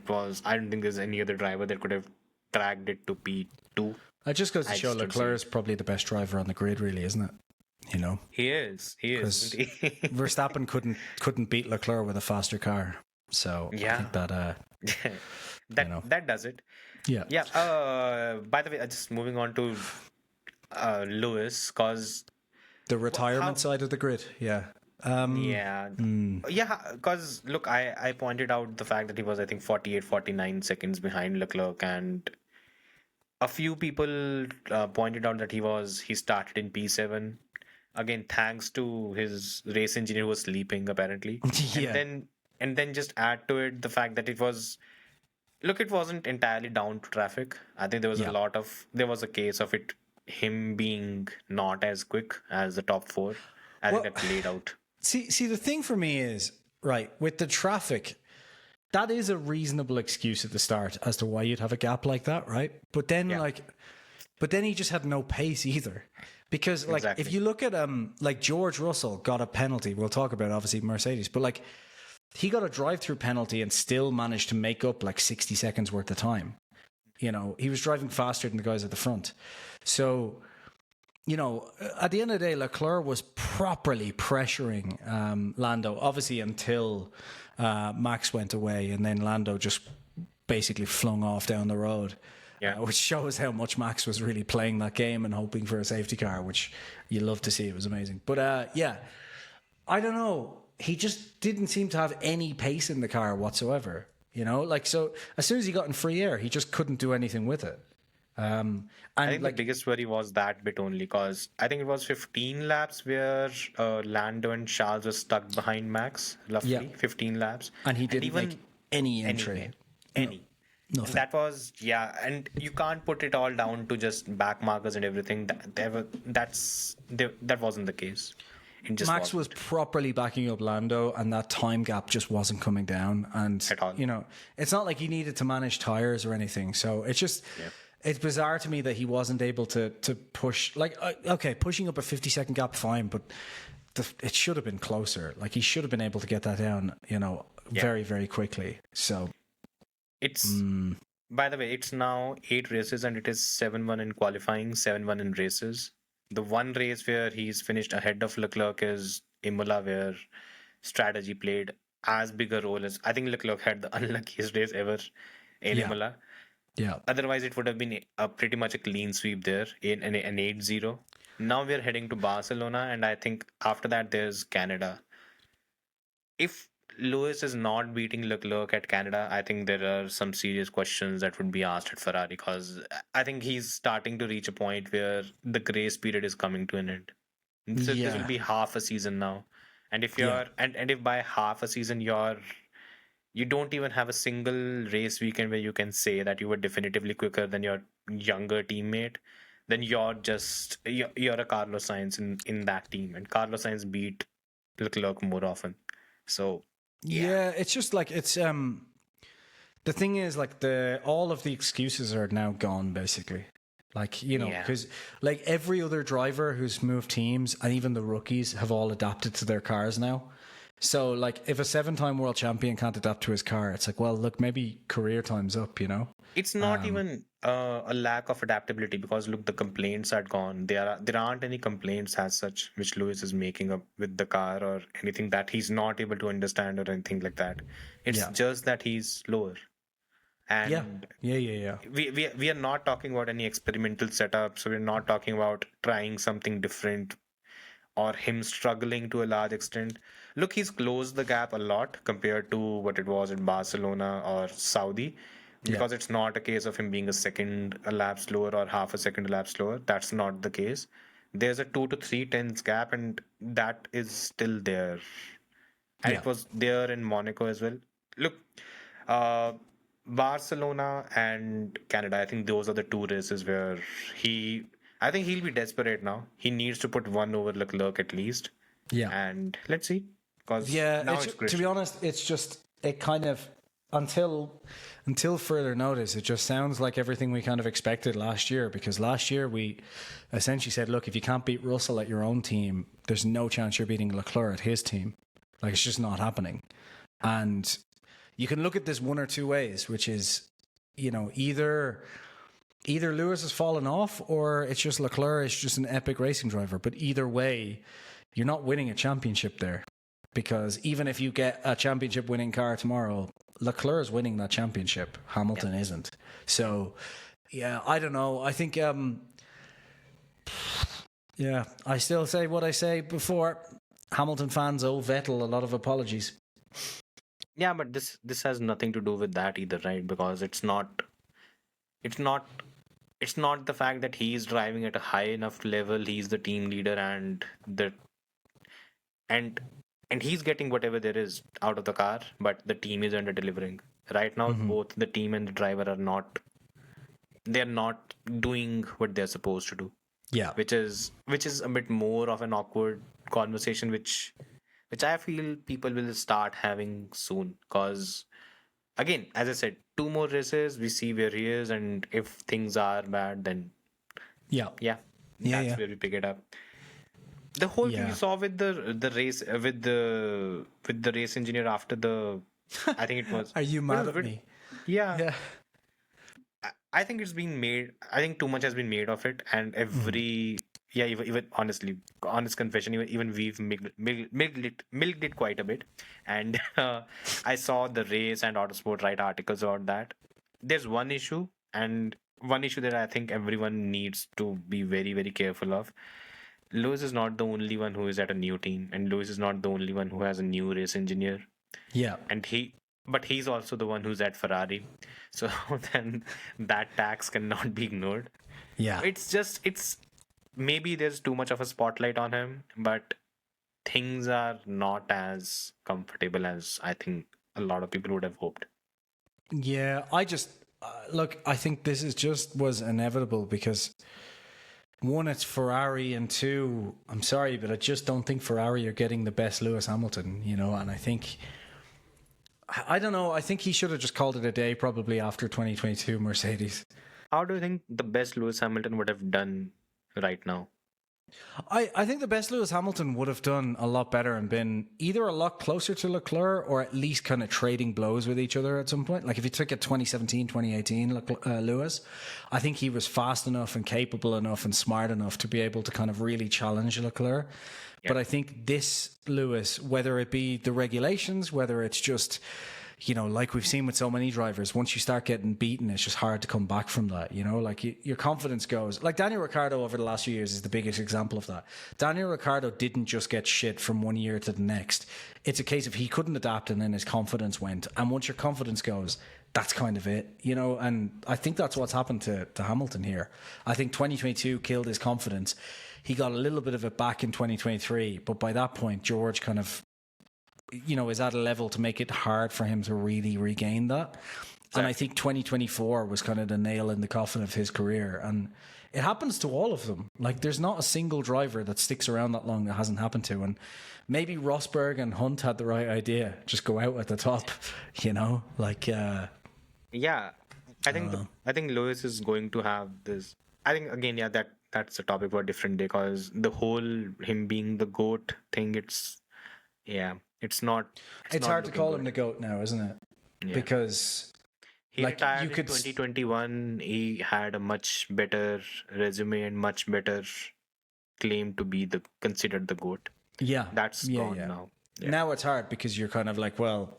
don't think there's any other driver that could have dragged it to P2. It just goes to show Leclerc is probably the best driver on the grid, really, isn't it? You know, he is. Verstappen couldn't beat Leclerc with a faster car, so I think that that does it. Yeah. By the way, just moving on to Lewis, cause the retirement side of the grid. Because look, I pointed out the fact that he was, I think, 48, 49 seconds behind Leclerc, and a few people pointed out that he started in P7. Again, thanks to his race engineer who was sleeping, apparently. And then just add to it the fact that it wasn't entirely down to traffic. I think there was there was a case of him being not as quick as the top four. I think that played out. See, the thing for me is, right, with the traffic, that is a reasonable excuse at the start as to why you'd have a gap like that, right? But then, he just had no pace either. Because, if you look at, George Russell got a penalty. We'll talk about, obviously, Mercedes. But, he got a drive-through penalty and still managed to make up, 60 seconds worth of time. You know, he was driving faster than the guys at the front. So, you know, at the end of the day, Leclerc was properly pressuring Lando, obviously until Max went away, and then Lando just basically flung off down the road. Which shows how much Max was really playing that game and hoping for a safety car, which you love to see. It was amazing. But I don't know. He just didn't seem to have any pace in the car whatsoever. You know, so as soon as he got in free air, he just couldn't do anything with it. And I think the biggest worry was that bit only, because I think it was 15 laps where Lando and Charles were stuck behind Max, roughly 15 laps. And he didn't make any entry. Any. Nothing. That was, and you can't put it all down to just back markers and everything. That wasn't the case. Max was properly backing up Lando, and that time gap just wasn't coming down. And, you know, it's not like he needed to manage tires or anything. So it's just... It's bizarre to me that he wasn't able to push, pushing up a 50-second gap, fine, but it should have been closer. He should have been able to get that down, you know, very, very quickly. So it's, by the way, it's now 8 races and it is 7-1 in qualifying, 7-1 in races. The one race where he's finished ahead of Leclerc is Imola, where strategy played as big a role as, I think Leclerc had the unluckiest race ever in Imola. Yeah. Otherwise, it would have been pretty much a clean sweep there, an 8-0. Now we're heading to Barcelona, and I think after that there's Canada. If Lewis is not beating Leclerc at Canada, I think there are some serious questions that would be asked at Ferrari, because I think he's starting to reach a point where the grace period is coming to an end. So this will be half a season now. And if you're and if by half a season you don't even have a single race weekend where you can say that you were definitively quicker than your younger teammate, then you're a Carlos Sainz in that team, and Carlos Sainz beat Leclerc more often. So yeah, it's just like it's the thing is like all of the excuses are now gone basically. Like, you know, because like every other driver who's moved teams and even the rookies have all adapted to their cars now. So like if a 7-time world champion can't adapt to his car, it's like, well, look, maybe career time's up, you know? it's not even a lack of adaptability, because look, the complaints are gone. There aren't any complaints as such which Lewis is making up with the car or anything that he's not able to understand or anything like that. It's just that he's slower. And we are not talking about any experimental setup, so we're not talking about trying something different or him struggling to a large extent. Look, he's closed the gap a lot compared to what it was in Barcelona or Saudi, because it's not a case of him being a lap slower or half a second a lap slower. That's not the case. There's a 2 to 3 tenths gap, and that is still there. And it was there in Monaco as well. Look, Barcelona and Canada, I think those are the 2 races where I think he'll be desperate now. He needs to put one over Leclerc at least. Yeah. And let's see. Because to be honest, it's just, it kind of, until further notice, it just sounds like everything we kind of expected last year, because last year we essentially said, look, if you can't beat Russell at your own team, there's no chance you're beating Leclerc at his team. Like, it's just not happening. And you can look at this one or two ways, which is, you know, either Lewis has fallen off or it's just Leclerc is just an epic racing driver. But either way, you're not winning a championship there, because even if you get a championship winning car tomorrow, Leclerc is winning that championship. Hamilton isn't. So, yeah, I don't know. I think, I still say what I say before. Hamilton fans owe Vettel a lot of apologies. Yeah, but this has nothing to do with that either, right? Because it's not the fact that he's driving at a high enough level, he's the team leader, and he's getting whatever there is out of the car, but the team is under delivering. Right now, both the team and the driver are not doing what they're supposed to do. Yeah. Which is a bit more of an awkward conversation, which I feel people will start having soon. Because, again, as I said, 2 more races, we see where he is, and if things are bad, then that's where we pick it up. The whole thing you saw with the race with the race engineer after the, I think it was. Are you mad at me? Yeah. I think it's been made. I think too much has been made of it, and even honestly, honest confession, even we've milked it quite a bit. And I saw the Race and Autosport write articles about that. There's one issue that I think everyone needs to be very, very careful of. Lewis is not the only one who is at a new team, and Lewis is not the only one who has a new race engineer. Yeah. But he's also the one who's at Ferrari. So then that tax cannot be ignored. Yeah. It's maybe there's too much of a spotlight on him, but things are not as comfortable as I think a lot of people would have hoped. Yeah, I just look, I think this was inevitable, because 1, it's Ferrari, and 2, I'm sorry, but I just don't think Ferrari are getting the best Lewis Hamilton, you know. And I don't know, I think he should have just called it a day probably after 2022 Mercedes. How do you think the best Lewis Hamilton would have done right now? I think the best Lewis Hamilton would have done a lot better and been either a lot closer to Leclerc, or at least kind of trading blows with each other at some point. Like if you took a 2017, 2018 Lewis, I think he was fast enough and capable enough and smart enough to be able to kind of really challenge Leclerc. Yeah. But I think this Lewis, whether it be the regulations, whether it's just, you know, like we've seen with so many drivers, once you start getting beaten, it's just hard to come back from that, you know, like your confidence goes. Like Daniel Ricciardo over the last few years is the biggest example of that. Daniel Ricciardo didn't just get shit from one year to the next. It's a case of he couldn't adapt, and then his confidence went. And once your confidence goes, that's kind of it, you know. And I think that's what's happened to Hamilton here. I think 2022 killed his confidence. he got a little bit of it back in 2023, but by that point, George kind of, is at a level to make it hard for him to really regain that. And I think 2024 was kind of the nail in the coffin of his career. And it happens to all of them. Like, there's not a single driver that sticks around that long that hasn't happened to. And maybe Rosberg and Hunt had the right idea. Just go out at the top, like... Yeah. I think Lewis is going to have this... I think, again, that's a topic for a different day, because the whole him being the GOAT thing, it's not... It's hard to call him the GOAT now, isn't it? Yeah. Because... He retired in 2021. He had a much better resume and much better claim to be considered the GOAT. Yeah. That's gone now. Yeah. Now it's hard because you're kind of like, well,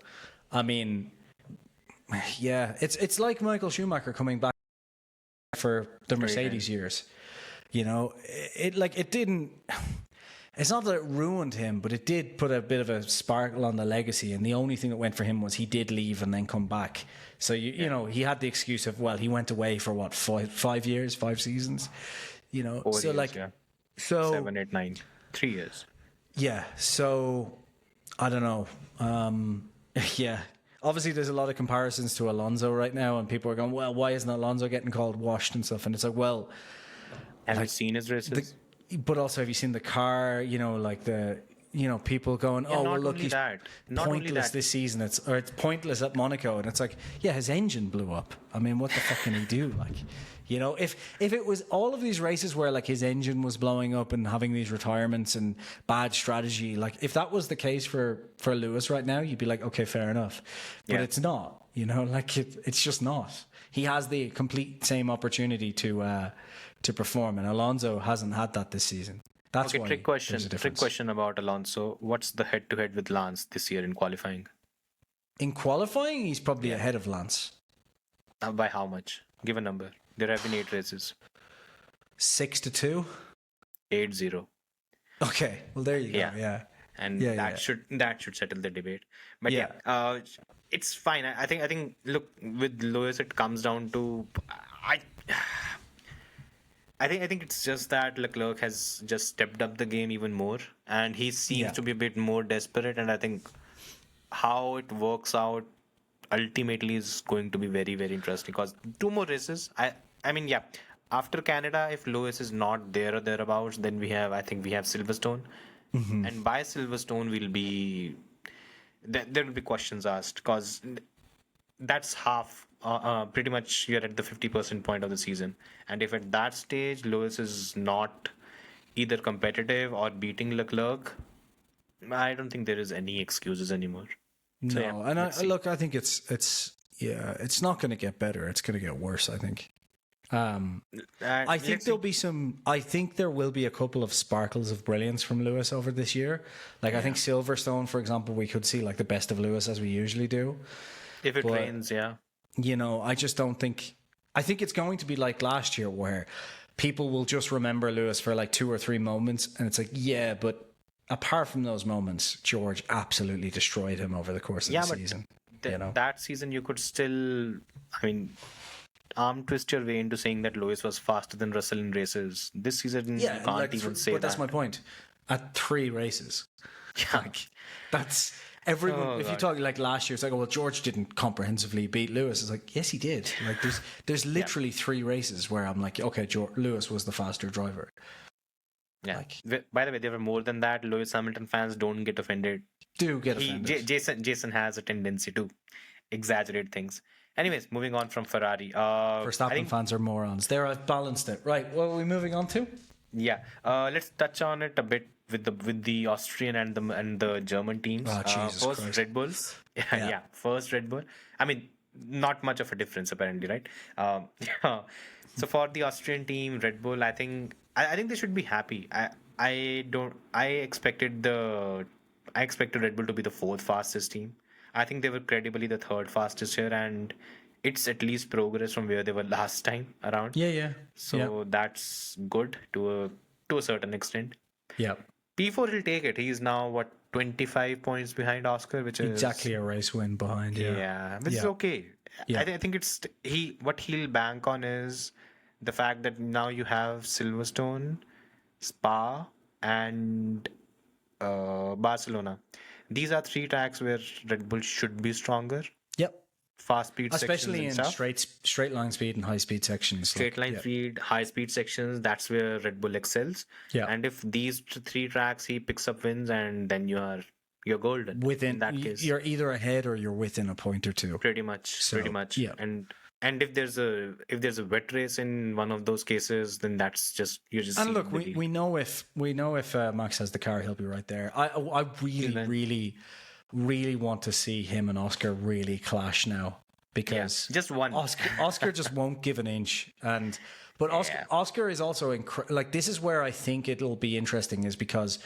I mean, it's like Michael Schumacher coming back for the Mercedes years. It didn't... It's not that it ruined him, but it did put a bit of a sparkle on the legacy. And the only thing that went for him was he did leave and then come back. So, he had the excuse of, well, he went away for what, 5 years, 5 seasons, 4 so years, like, so 7, 8, 9, 3 years. Yeah. So I don't know. Yeah. Obviously, there's a lot of comparisons to Alonso right now, and people are going, well, why isn't Alonso getting called washed and stuff? And it's like, well, have you seen his races? But also, have you seen the car? People going, oh, well, look, he's pointless this season. It's pointless at Monaco. And it's like, yeah, his engine blew up. I mean, what the fuck can he do? Like, if it was all of these races where like his engine was blowing up and having these retirements and bad strategy, like if that was the case for Lewis right now, you'd be like, okay, fair enough. But it's not, like it's just not. He has the complete same opportunity to perform, and Alonso hasn't had that this season. That's okay. Trick question about Alonso. What's the head-to-head with Lance this year in qualifying? In qualifying, he's probably ahead of Lance. By how much? Give a number. There have been 8 races. 6-2. 8-0. Okay. Well, there you go. Yeah. And that should settle the debate. But it's fine. I think. Look, with Lewis, it comes down to I think it's just that Leclerc has just stepped up the game even more, and he seems to be a bit more desperate. And I think how it works out ultimately is going to be very, very interesting, because 2 more races. I mean, after Canada, if Lewis is not there or thereabouts, then we have Silverstone, and by Silverstone there will be questions asked, because that's half. Pretty much you're at the 50% point of the season, and if at that stage Lewis is not either competitive or beating Leclerc, I don't think there is any excuses anymore. No, I think it's not going to get better. It's going to get worse, I think. I think there will be a couple of sparkles of brilliance from Lewis over this year. Like I think Silverstone, for example, we could see like the best of Lewis as we usually do. If it rains, I just don't think... I think it's going to be like last year, where people will just remember Lewis for like 2 or 3 moments, and it's like, yeah, but apart from those moments, George absolutely destroyed him over the course of the season. That season you could still, arm twist your way into saying that Lewis was faster than Russell in races. This season you can't even say that. But that's my point. At 3 races. That's... Everyone, if you talk like last year, it's like, well, George didn't comprehensively beat Lewis. It's like, yes, he did. Like, there's literally 3 races where I'm like, okay, Lewis was the faster driver. Yeah. By the way, there were more than that. Lewis Hamilton fans don't get offended. Do get offended. Jason has a tendency to exaggerate things. Anyways, moving on from Ferrari. Verstappen fans are morons. I've balanced it. Right, what are we moving on to? Yeah. Let's touch on it a bit with the Austrian and the German teams. Jesus first Christ. Red Bull. First Red Bull. I mean, not much of a difference apparently, right? So for the Austrian team, Red Bull, I think they should be happy. I expected Red Bull to be the 4th fastest team. I think they were credibly the 3rd fastest here, and it's at least progress from where they were last time around. So that's good to a certain extent. Yeah. P4 he'll take it. He's now 25 points behind Oscar, which is exactly a race win behind. Which is okay. I think it's what he'll bank on is the fact that now you have Silverstone, Spa, and Barcelona. These are three tracks where Red Bull should be stronger. Yep. Fast speed especially in sections straight line speed and high speed sections. Straight line speed, high speed sections, that's where Red Bull excels. Yeah. And if these three tracks he picks up wins, and then you're golden. In that case, you're either ahead or you're within a point or two. Pretty much. Yeah. And if there's a wet race in one of those cases, then that's just you just. And look, we know if Max has the car, he'll be right there. I really want to see him and Oscar really clash now, because just one. Oscar just won't give an inch, but Oscar is also like, this is where I think it'll be interesting, is because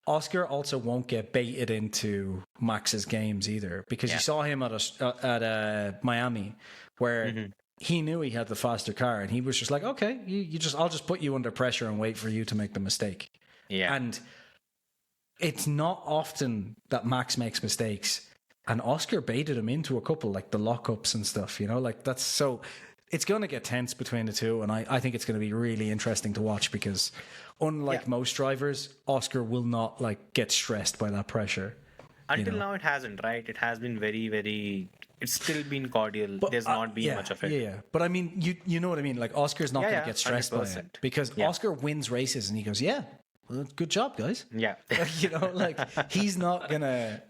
Oscar also won't get baited into Max's games either, because you saw him at Miami, where he knew he had the faster car, and he was just like, okay, I'll just put you under pressure and wait for you to make the mistake. Yeah. And it's not often that Max makes mistakes, and Oscar baited him into a couple, like the lockups and stuff, like that's so. It's going to get tense between the two, and I think it's going to be really interesting to watch, because unlike most drivers, Oscar will not get stressed by that pressure. Until now, it hasn't, right? It has been very, very. It's still been cordial. There's not been much of it. Yeah. But I mean, you know what I mean? Like, Oscar's not going to get stressed 100%. By it, because Oscar wins races and he goes, yeah, well, good job, guys. Yeah. He's not gonna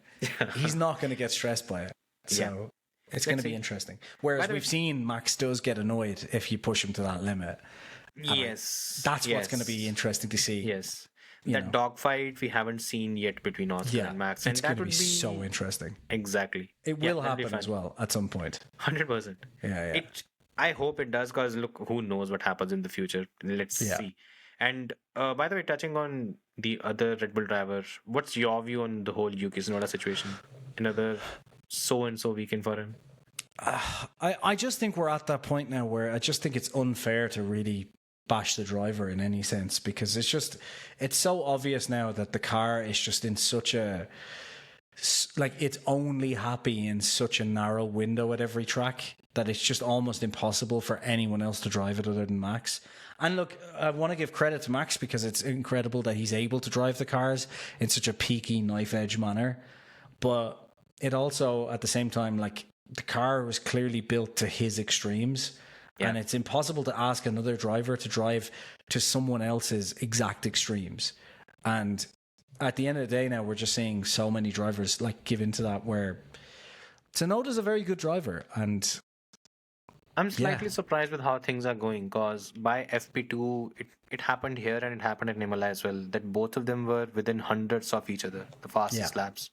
get stressed by it. So it's going to be interesting. Whereas we've seen Max does get annoyed if you push him to that limit. Yes. That's what's going to be interesting to see. Yes. That dogfight we haven't seen yet between Oscar and Max. And it's going to be so interesting. Exactly. It will happen as well at some point. 100%. Yeah. I hope it does, because look, who knows what happens in the future. Let's see. And by the way, touching on the other Red Bull driver, what's your view on the whole Yuki Tsunoda situation? Another so-and-so weekend for him? I just think we're at that point now where I just think it's unfair to really bash the driver in any sense, because it's so obvious now that the car is just in such a, it's only happy in such a narrow window at every track that it's just almost impossible for anyone else to drive it other than Max. And look, I want to give credit to Max, because it's incredible that he's able to drive the cars in such a peaky, knife edge manner, but it also at the same time, the car was clearly built to his extremes. And it's impossible to ask another driver to drive to someone else's exact extremes. And at the end of the day now, we're just seeing so many drivers give into that, where Tsunoda's a very good driver. And I'm slightly surprised with how things are going, because by FP2, it happened here and it happened at Imola as well, that both of them were within hundreds of each other, the fastest laps.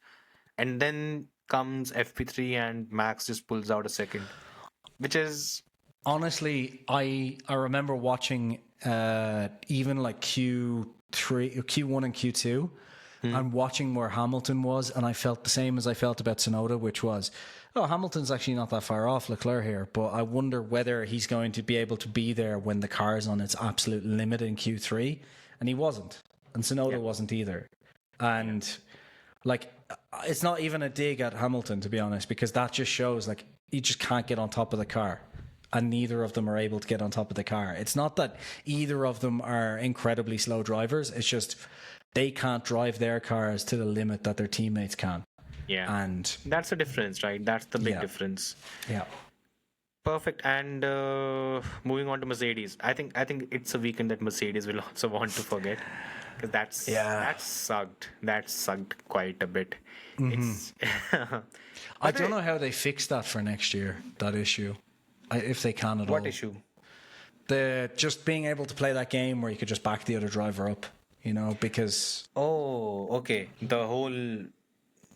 And then comes FP3 and Max just pulls out a second, which is... Honestly, I remember watching even Q1 and Q2 and watching where Hamilton was, and I felt the same as I felt about Tsunoda, which was, Hamilton's actually not that far off Leclerc here, but I wonder whether he's going to be able to be there when the car is on its absolute limit in Q3, and he wasn't, and Tsunoda wasn't either. And it's not even a dig at Hamilton, to be honest, because that just shows you just can't get on top of the car. And neither of them are able to get on top of the car. It's not that either of them are incredibly slow drivers. It's just they can't drive their cars to the limit that their teammates can. Yeah. And that's the difference, right? That's the big difference. Yeah. Perfect. And moving on to Mercedes. I think it's a weekend that Mercedes will also want to forget, because that sucked. That sucked quite a bit. It's I don't know how they fix that for next year, that issue. If they can at all. What issue? The just being able to play that game where you could just back the other driver up, because... Oh, okay. The whole...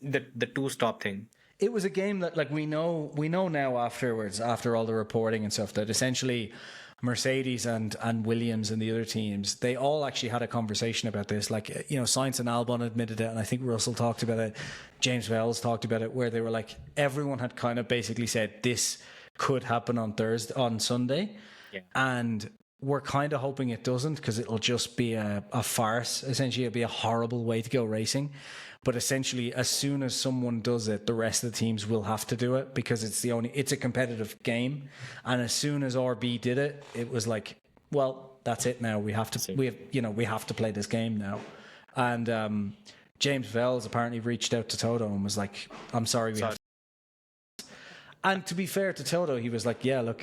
The two-stop thing. It was a game that, we know now afterwards, after all the reporting and stuff, that essentially Mercedes and Williams and the other teams, they all actually had a conversation about this. Sainz and Albon admitted it, and I think Russell talked about it. James Vowles talked about it, where they were everyone had kind of basically said this could happen on Sunday, and we're kind of hoping it doesn't, because it'll just be a farce. Essentially, it'll be a horrible way to go racing. But essentially, as soon as someone does it, the rest of the teams will have to do it, because it's a competitive game. And as soon as RB did it, it was that's it now. We have to play this game now. And James Vels apparently reached out to Toto and was like, I'm sorry, we have to. And to be fair to Toto, he was like, yeah, look,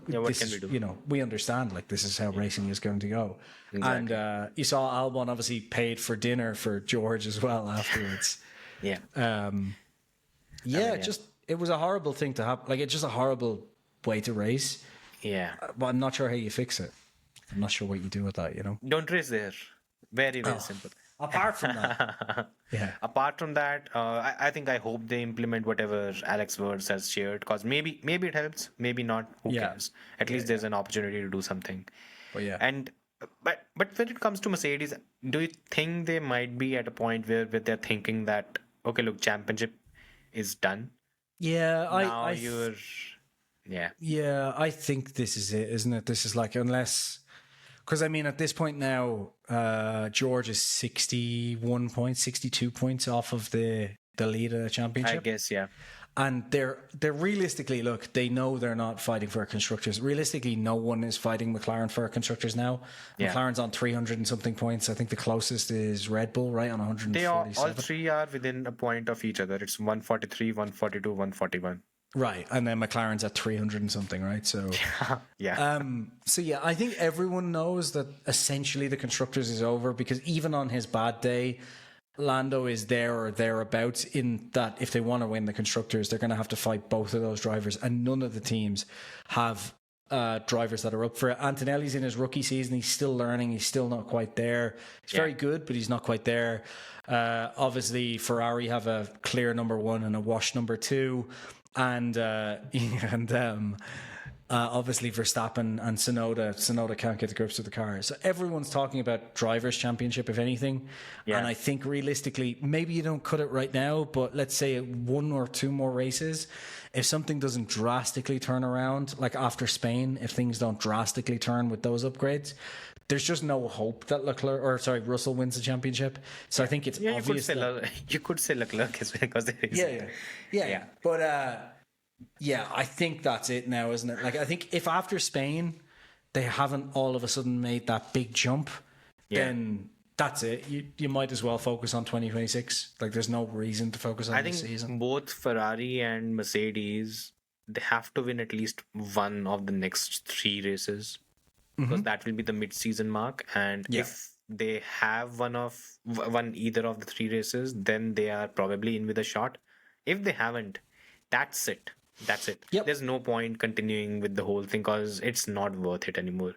what can we do? We understand, like, this is how racing is going to go. Exactly. And you saw Albon obviously paid for dinner for George as well afterwards. Yeah. It was a horrible thing to happen. Like, it's just a horrible way to race. Yeah. But I'm not sure how you fix it. I'm not sure what you do with that, Don't race there. Very, very simple. Apart from that. Apart from that, I hope they implement whatever Alex Words has shared, because maybe it helps, maybe not. Who cares? At least there's an opportunity to do something. But but when it comes to Mercedes, do you think they might be at a point where they're thinking that, okay, look, championship is done? Yeah, I think this is it, isn't it? This is like, unless, because I mean, at this point now, George is 61 points, 62 points off of the lead of the championship. I guess, yeah. And they're realistically, look, they know they're not fighting for constructors. Realistically, no one is fighting McLaren for constructors now. Yeah. McLaren's on 300 and something points. I think the closest is Red Bull, right, on 147. They all three are within a point of each other. It's 143, 142, 141. Right, and then McLaren's at 300 and something, right? So yeah. I think everyone knows that essentially the constructors is over, because even on his bad day, Lando is there or thereabouts, in that if they want to win the constructors, they're going to have to fight both of those drivers, and none of the teams have drivers that are up for it. Antonelli's in his rookie season. He's still learning. He's still not quite there. He's very good, but he's not quite there. Obviously, Ferrari have a clear number one and a wash number two. And obviously Verstappen and Tsunoda can't get to grips with the car. So everyone's talking about drivers' championship, if anything. Yeah. And I think realistically, maybe you don't cut it right now, but let's say one or two more races, if something doesn't drastically turn around, like after Spain, if things don't drastically turn with those upgrades, there's just no hope that Russell wins the championship. So I think it's obvious. You could say Leclerc as well, because there is. Yeah. But I think that's it now, isn't it? Like, I think if after Spain they haven't all of a sudden made that big jump, then that's it. You might as well focus on 2026. Like, there's no reason to focus on this season. I think both Ferrari and Mercedes, they have to win at least one of the next three races, because that will be the mid-season mark. And if they have won either of the three races, then they are probably in with a shot. If they haven't, that's it. Yep. There's no point continuing with the whole thing, because it's not worth it anymore.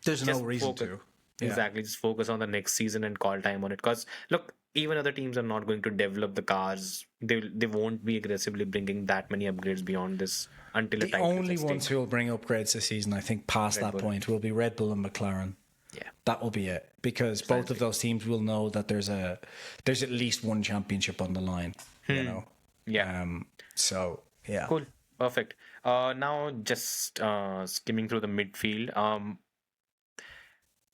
There's no reason to. Yeah. Exactly. Just focus on the next season and call time on it. Because look, even other teams are not going to develop the cars. They won't be aggressively bringing that many upgrades beyond this until the only ones who will bring upgrades this season, I think, past that point, will be Red Bull and McLaren. Yeah, that will be it, because both of those teams will know that there's at least one championship on the line. Yeah. So yeah. Cool. Perfect. Now just skimming through the midfield.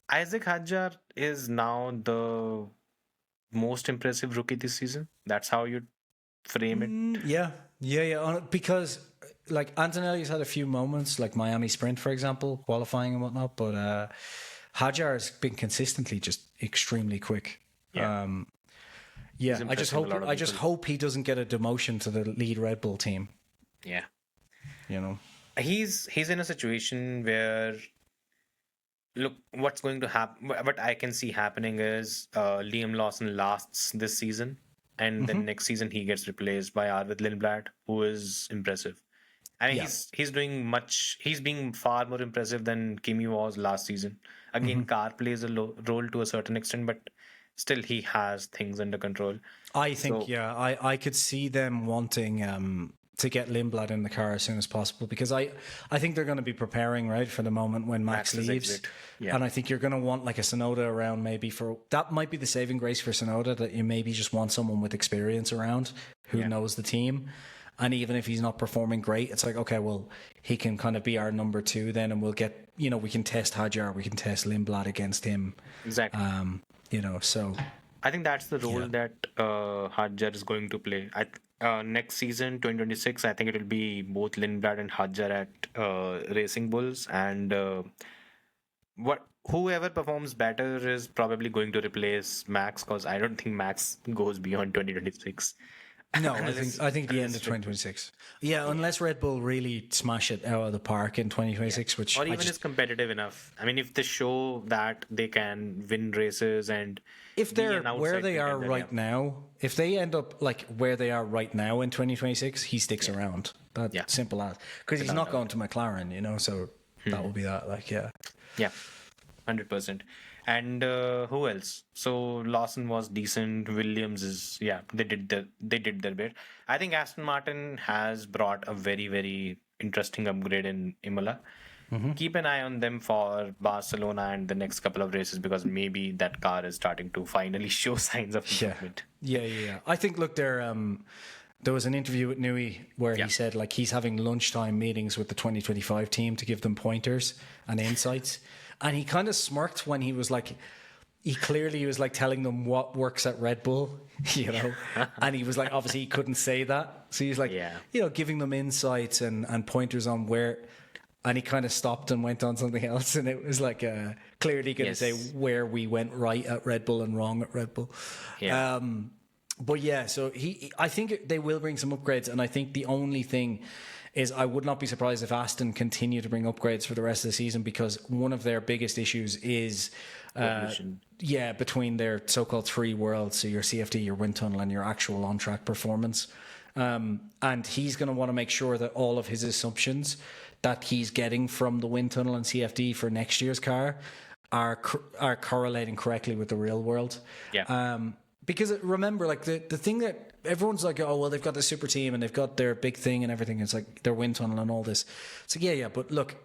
Isaac Hadjar is now the most impressive rookie this season. That's how you frame it. Yeah. Because like Antonelli's had a few moments, like Miami Sprint, for example, qualifying and whatnot, but Hadjar has been consistently just extremely quick. I just hope he doesn't get a demotion to the lead Red Bull team. Yeah. He's in a situation where, look, what's going to happen, what I can see happening is Liam Lawson lasts this season, and then next season he gets replaced by Arvid Lindblad, who is impressive. I mean, he's being far more impressive than Kimi was last season. Again, car plays a role to a certain extent, but still he has things under control. I think, I could see them wanting to get Lindblad in the car as soon as possible, because I think they're going to be preparing, right, for the moment when Max leaves. And I think you're going to want like a Tsunoda around, maybe that might be the saving grace for Tsunoda, that you maybe just want someone with experience around who knows the team. And even if he's not performing great, it's like, okay, well, he can kind of be our number two then, and we'll get, we can test Hadjar, we can test Lindblad against him. Exactly. So I think that's the role that Hadjar is going to play. Next season, 2026, I think it will be both Lindblad and Hadjar at Racing Bulls, and whoever performs better is probably going to replace Max, because I don't think Max goes beyond 2026. No, I think the end of 2026. Yeah, unless Red Bull really smash it out of the park in 2026, which or even is competitive enough. I mean, if they show that they can win races and if they're where they are right now, if they end up like where they are right now in 2026, he sticks around. That's simple as, because he's not going to McLaren, you know. So that will be that. Like, yeah, 100%. And who else? So Lawson was decent. Williams is they did their bit. I think Aston Martin has brought a very, very interesting upgrade in Imola. Keep an eye on them for Barcelona and the next couple of races, because maybe that car is starting to finally show signs of improvement. Yeah. I think, look, there was an interview with Newey where he said like he's having lunchtime meetings with the 2025 team to give them pointers and insights. And he kind of smirked when he was like telling them what works at Red Bull, you know. And he was like, obviously he couldn't say that. So he's like, you know, giving them insights and pointers on where. And he kind of stopped and went on something else. And it was like clearly going to say where we went right at Red Bull and wrong at Red Bull. Yeah. But yeah, so I think they will bring some upgrades. And I think the only thing is I would not be surprised if Aston continue to bring upgrades for the rest of the season, because one of their biggest issues is between their so-called three worlds, so your CFD, your wind tunnel, and your actual on-track performance. And he's going to want to make sure that all of his assumptions that he's getting from the wind tunnel and CFD for next year's car are correlating correctly with the real world. Because remember, like the thing that everyone's like, oh, well, they've got the super team and they've got their big thing and everything. It's like their wind tunnel and all this. It's like, but look,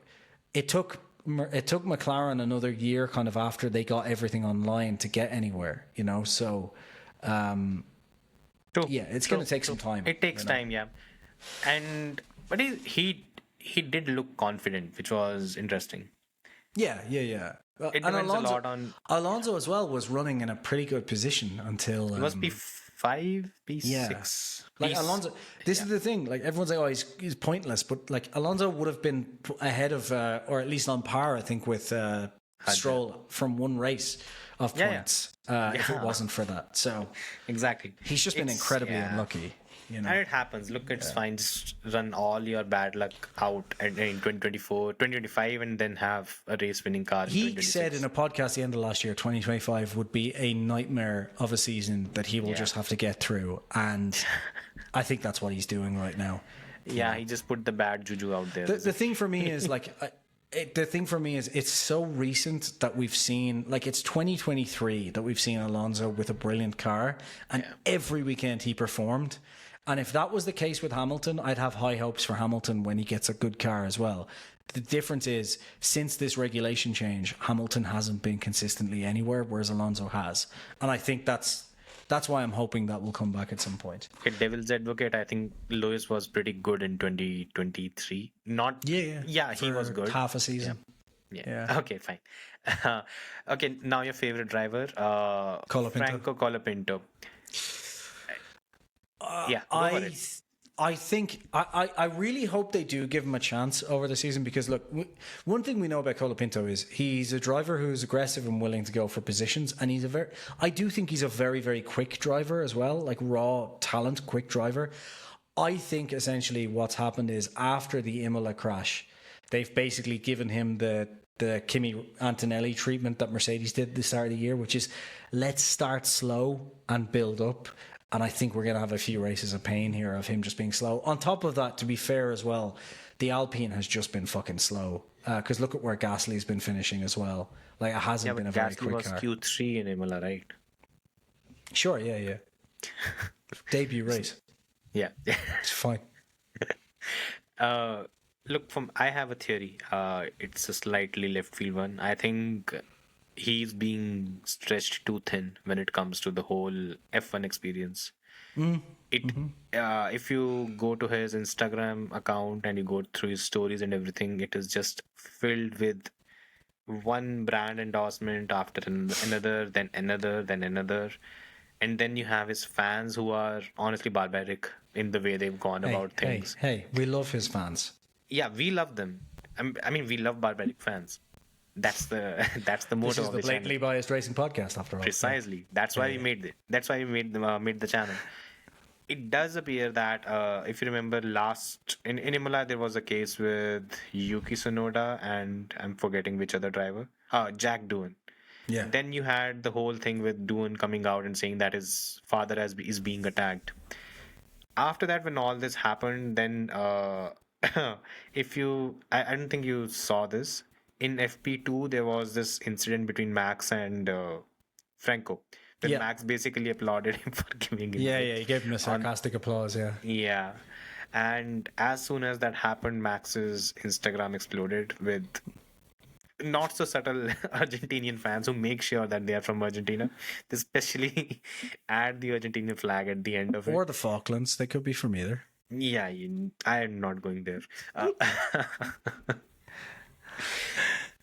it took McLaren another year kind of after they got everything online to get anywhere, you know? So, it's going to take some time. It takes time, but he did look confident, which was interesting. Yeah. It depends a lot on Alonso as well was running in a pretty good position until it must be P5, P6. Like Alonso, this is the thing. Like everyone's like, oh, he's pointless, but like Alonso would have been ahead of, or at least on par, I think, with Stroll from one race of points. If it wasn't for that, so exactly, he's just been incredibly unlucky. You know? And it happens. Look, it's fine. Just run all your bad luck out in 2024, 2025, and then have a race-winning car. He said in a podcast at the end of last year, 2025 would be a nightmare of a season that he will just have to get through. And I think that's what he's doing right now. Yeah, he just put the bad juju out there. The thing for me is like... the thing for me is it's so recent that we've seen, like it's 2023 that we've seen Alonso with a brilliant car, and every weekend he performed. And if that was the case with Hamilton, I'd have high hopes for Hamilton when he gets a good car as well. The difference is, since this regulation change, Hamilton hasn't been consistently anywhere, whereas Alonso has. And I think that's why I'm hoping that will come back at some point. Okay, devil's advocate, I think Lewis was pretty good in 2023. He was good. Half a season. Yeah. Okay, fine. Okay, now your favorite driver, Franco Colapinto. I think I really hope they do give him a chance over the season, because look, one thing we know about Colapinto is he's a driver who's aggressive and willing to go for positions, and I do think he's a very, very quick driver as well, like raw talent, quick driver. I think essentially what's happened is after the Imola crash, they've basically given him the Kimi Antonelli treatment that Mercedes did at the start of the year, which is let's start slow and build up. And I think we're going to have a few races of pain here of him just being slow. On top of that, to be fair as well, the Alpine has just been fucking slow. Because look at where Gasly's been finishing as well. Like, it hasn't been a very quick car. Gasly was Q3 in Imola, right? Sure, yeah. Debut race. Yeah. It's fine. Look, I have a theory. It's a slightly left field one. I think he's being stretched too thin when it comes to the whole F1 experience. If you go to his Instagram account and you go through his stories and everything, it is just filled with one brand endorsement after another, then another, then another. And then you have his fans who are honestly barbaric in the way they've gone about things. Hey, we love his fans. Yeah, we love them. I mean, we love barbaric fans. That's the motto This is of the the channel. Blatantly Biased Racing Podcast, after all. Precisely. That's why we made it. That's why we made the channel. It does appear that if you remember in Imola, there was a case with Yuki Tsunoda and I'm forgetting which other driver. Jack Doohan. Yeah. Then you had the whole thing with Doohan coming out and saying that his father is being attacked. After that, when all this happened, then if you, I don't think you saw this. In FP2, there was this incident between Max and Franco. When Max basically applauded him for giving him. Yeah, he gave him a sarcastic applause, yeah. Yeah. And as soon as that happened, Max's Instagram exploded with not so subtle Argentinian fans who make sure that they are from Argentina. They especially add the Argentinian flag at the end of it. Or the Falklands. They could be from either. Yeah, I'm not going there.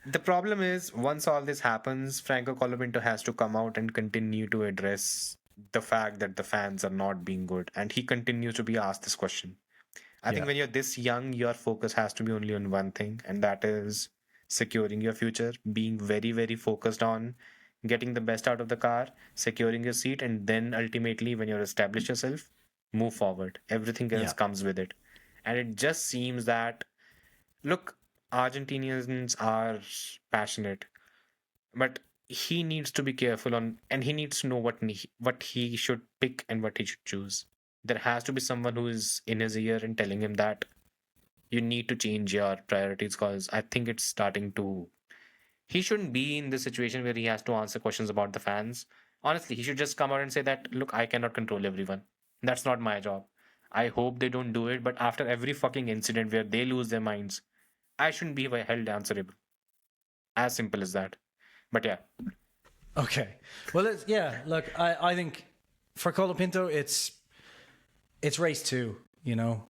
The problem is, once all this happens, Franco Colapinto has to come out and continue to address the fact that the fans are not being good. And he continues to be asked this question. I think when you're this young, your focus has to be only on one thing, and that is securing your future, being very, very focused on getting the best out of the car, securing your seat, and then ultimately, when you're established yourself, move forward. Everything else comes with it. And it just seems that, look, Argentinians are passionate, but he needs to be careful and he needs to know what he should pick and what he should choose. There has to be someone who is in his ear and telling him that you need to change your priorities, because I think it's starting to. He shouldn't be in this situation where he has to answer questions about the fans. Honestly, he should just come out and say that, look, I cannot control everyone. That's not my job. I hope they don't do it, but after every fucking incident where they lose their minds, I shouldn't be held answerable. As simple as that. But yeah. Okay. Well, look, I think for Colapinto, it's race 2, you know.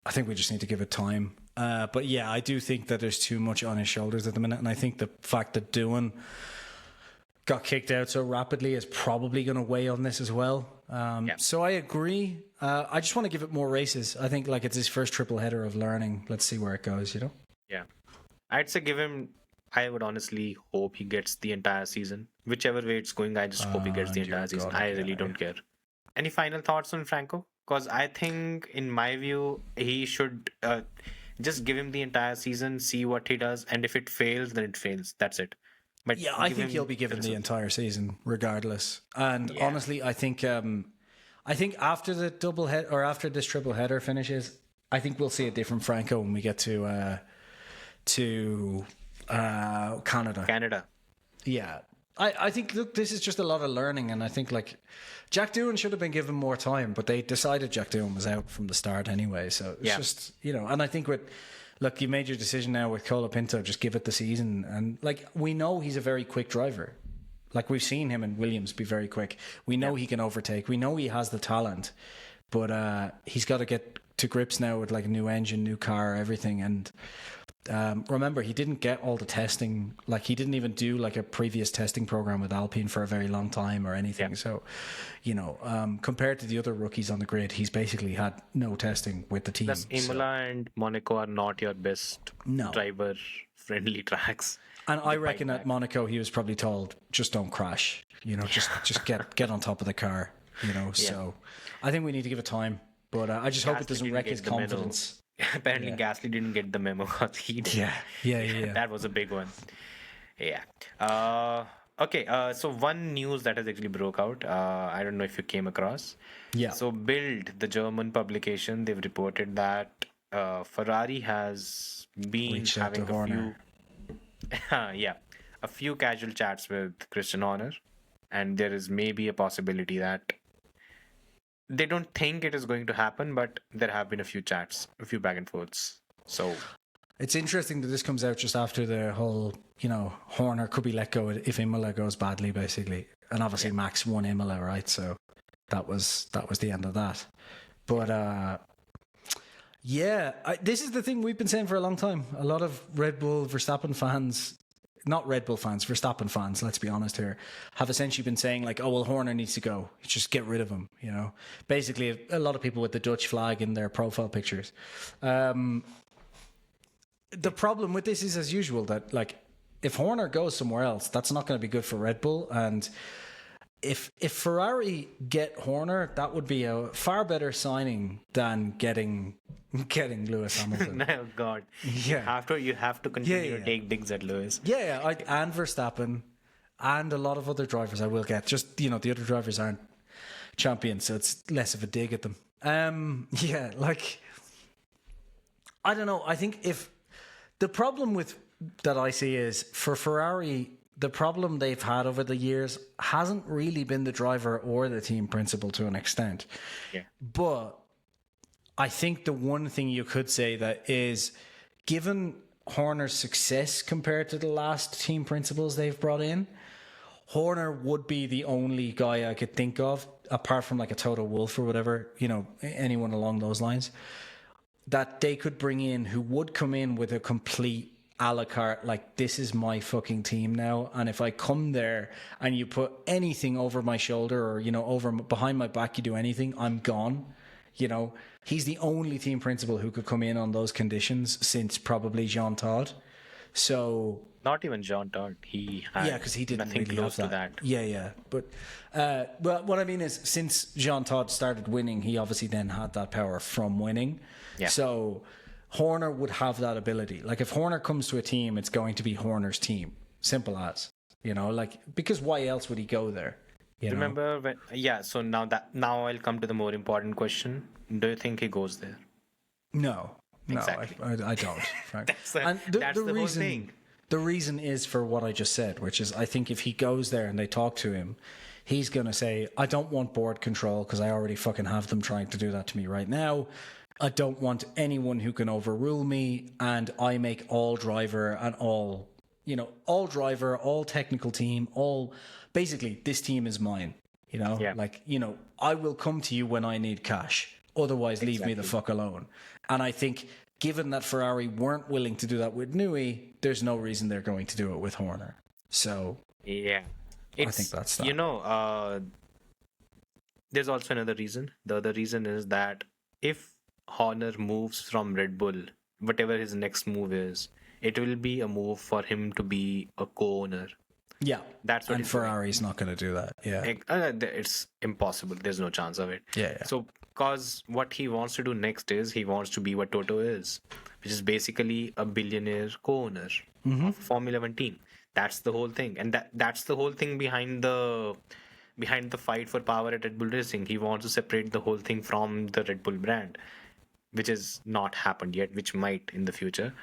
I think we just need to give it time. But yeah, I do think that there's too much on his shoulders at the minute. And I think the fact that Doohan got kicked out so rapidly is probably going to weigh on this as well. So I agree. I just want to give it more races. I think like it's his first triple header of learning. Let's see where it goes, you know? Yeah. I'd say give him, I would honestly hope he gets the entire season. Whichever way it's going, I just hope he gets the entire season. I really don't care. Any final thoughts on Franco? Because I think, in my view, he should just give him the entire season, see what he does, and if it fails, then it fails. That's it. But yeah, I think he'll be given the entire season, regardless. And honestly, I think after the double head or after this triple header finishes, I think we'll see a different Franco when we get to Canada. Canada. Yeah. I think, look, this is just a lot of learning, and I think, like, Jack Doohan should have been given more time, but they decided Jack Doohan was out from the start anyway, so it's just, you know, and I think look, you made your decision now with Colapinto, just give it the season, and, like, we know he's a very quick driver. Like, we've seen him in Williams be very quick. We know he can overtake. We know he has the talent, but he's got to get to grips now with, like, a new engine, new car, everything, and remember, he didn't get all the testing. Like, he didn't even do like a previous testing program with Alpine for a very long time or anything. So, you know, compared to the other rookies on the grid, he's basically had no testing with the team. Plus, Imola and Monaco are not your best driver-friendly tracks. And I reckon at Monaco, he was probably told, just don't crash. You know, just get on top of the car. You know, so I think we need to give it time. But I just hope it doesn't wreck his confidence. Apparently, Gasly didn't get the memo because he did. Yeah. That was a big one. Yeah. Okay. So one news that has actually broke out. I don't know if you came across. Yeah. So Bild, the German publication, they've reported that Ferrari has been having a few casual chats with Christian Horner, and there is maybe a possibility that they don't think it is going to happen, but there have been a few chats, a few back and forths. So it's interesting that this comes out just after the whole, you know, Horner could be let go if Imola goes badly, basically. And obviously Max won Imola, right? So that was the end of that. But this is the thing we've been saying for a long time. A lot of Red Bull Verstappen fans, not Red Bull fans, Verstappen fans, let's be honest here, have essentially been saying like, oh, well, Horner needs to go. Just get rid of him, you know. Basically, a lot of people with the Dutch flag in their profile pictures. the problem with this is, as usual, that like if Horner goes somewhere else, that's not going to be good for Red Bull. And if Ferrari get Horner, that would be a far better signing than getting Lewis Hamilton. Oh God! Yeah, you have to continue to take digs at Lewis. And Verstappen, and a lot of other drivers I will get. Just the other drivers aren't champions, so it's less of a dig at them. Like I don't know. I think if the problem with that I see is for Ferrari, the problem they've had over the years hasn't really been the driver or the team principal to an extent. Yeah. But I think the one thing you could say that is, given Horner's success compared to the last team principals they've brought in, Horner would be the only guy I could think of, apart from like a Toto Wolff or whatever, anyone along those lines, that they could bring in who would come in with a complete a la carte, like, this is my fucking team now, and if I come there and you put anything over my shoulder or over behind my back, you do anything, I'm gone. He's the only team principal who could come in on those conditions since probably Jean Todt. So not even Jean Todt, because he didn't nothing really close have to that. But well, what I mean is, since Jean Todt started winning, he obviously then had that power from winning. So Horner would have that ability. Like, if Horner comes to a team, it's going to be Horner's team. Simple as, because why else would he go there? Remember when? Yeah. So now I'll come to the more important question. Do you think he goes there? No, exactly. I don't. Frank. That's the reason, whole thing. The reason is for what I just said, which is, I think if he goes there and they talk to him, he's going to say, I don't want board control because I already fucking have them trying to do that to me right now. I don't want anyone who can overrule me, and I make all driver and all driver, all technical team, basically this team is mine, I will come to you when I need cash. Otherwise, leave me the fuck alone. And I think, given that Ferrari weren't willing to do that with Newey, there's no reason they're going to do it with Horner. So I think that's that. There's also another reason. The other reason is that if Horner moves from Red Bull, whatever his next move is, it will be a move for him to be a co-owner. Yeah, that's what. And Ferrari's not going to do that. Yeah, it's impossible. There's no chance of it. Yeah. So, because what he wants to do next is he wants to be what Toto is, which is basically a billionaire co-owner of a Formula One team. That's the whole thing, and that's the whole thing behind the fight for power at Red Bull Racing. He wants to separate the whole thing from the Red Bull brand, which has not happened yet, which might in the future.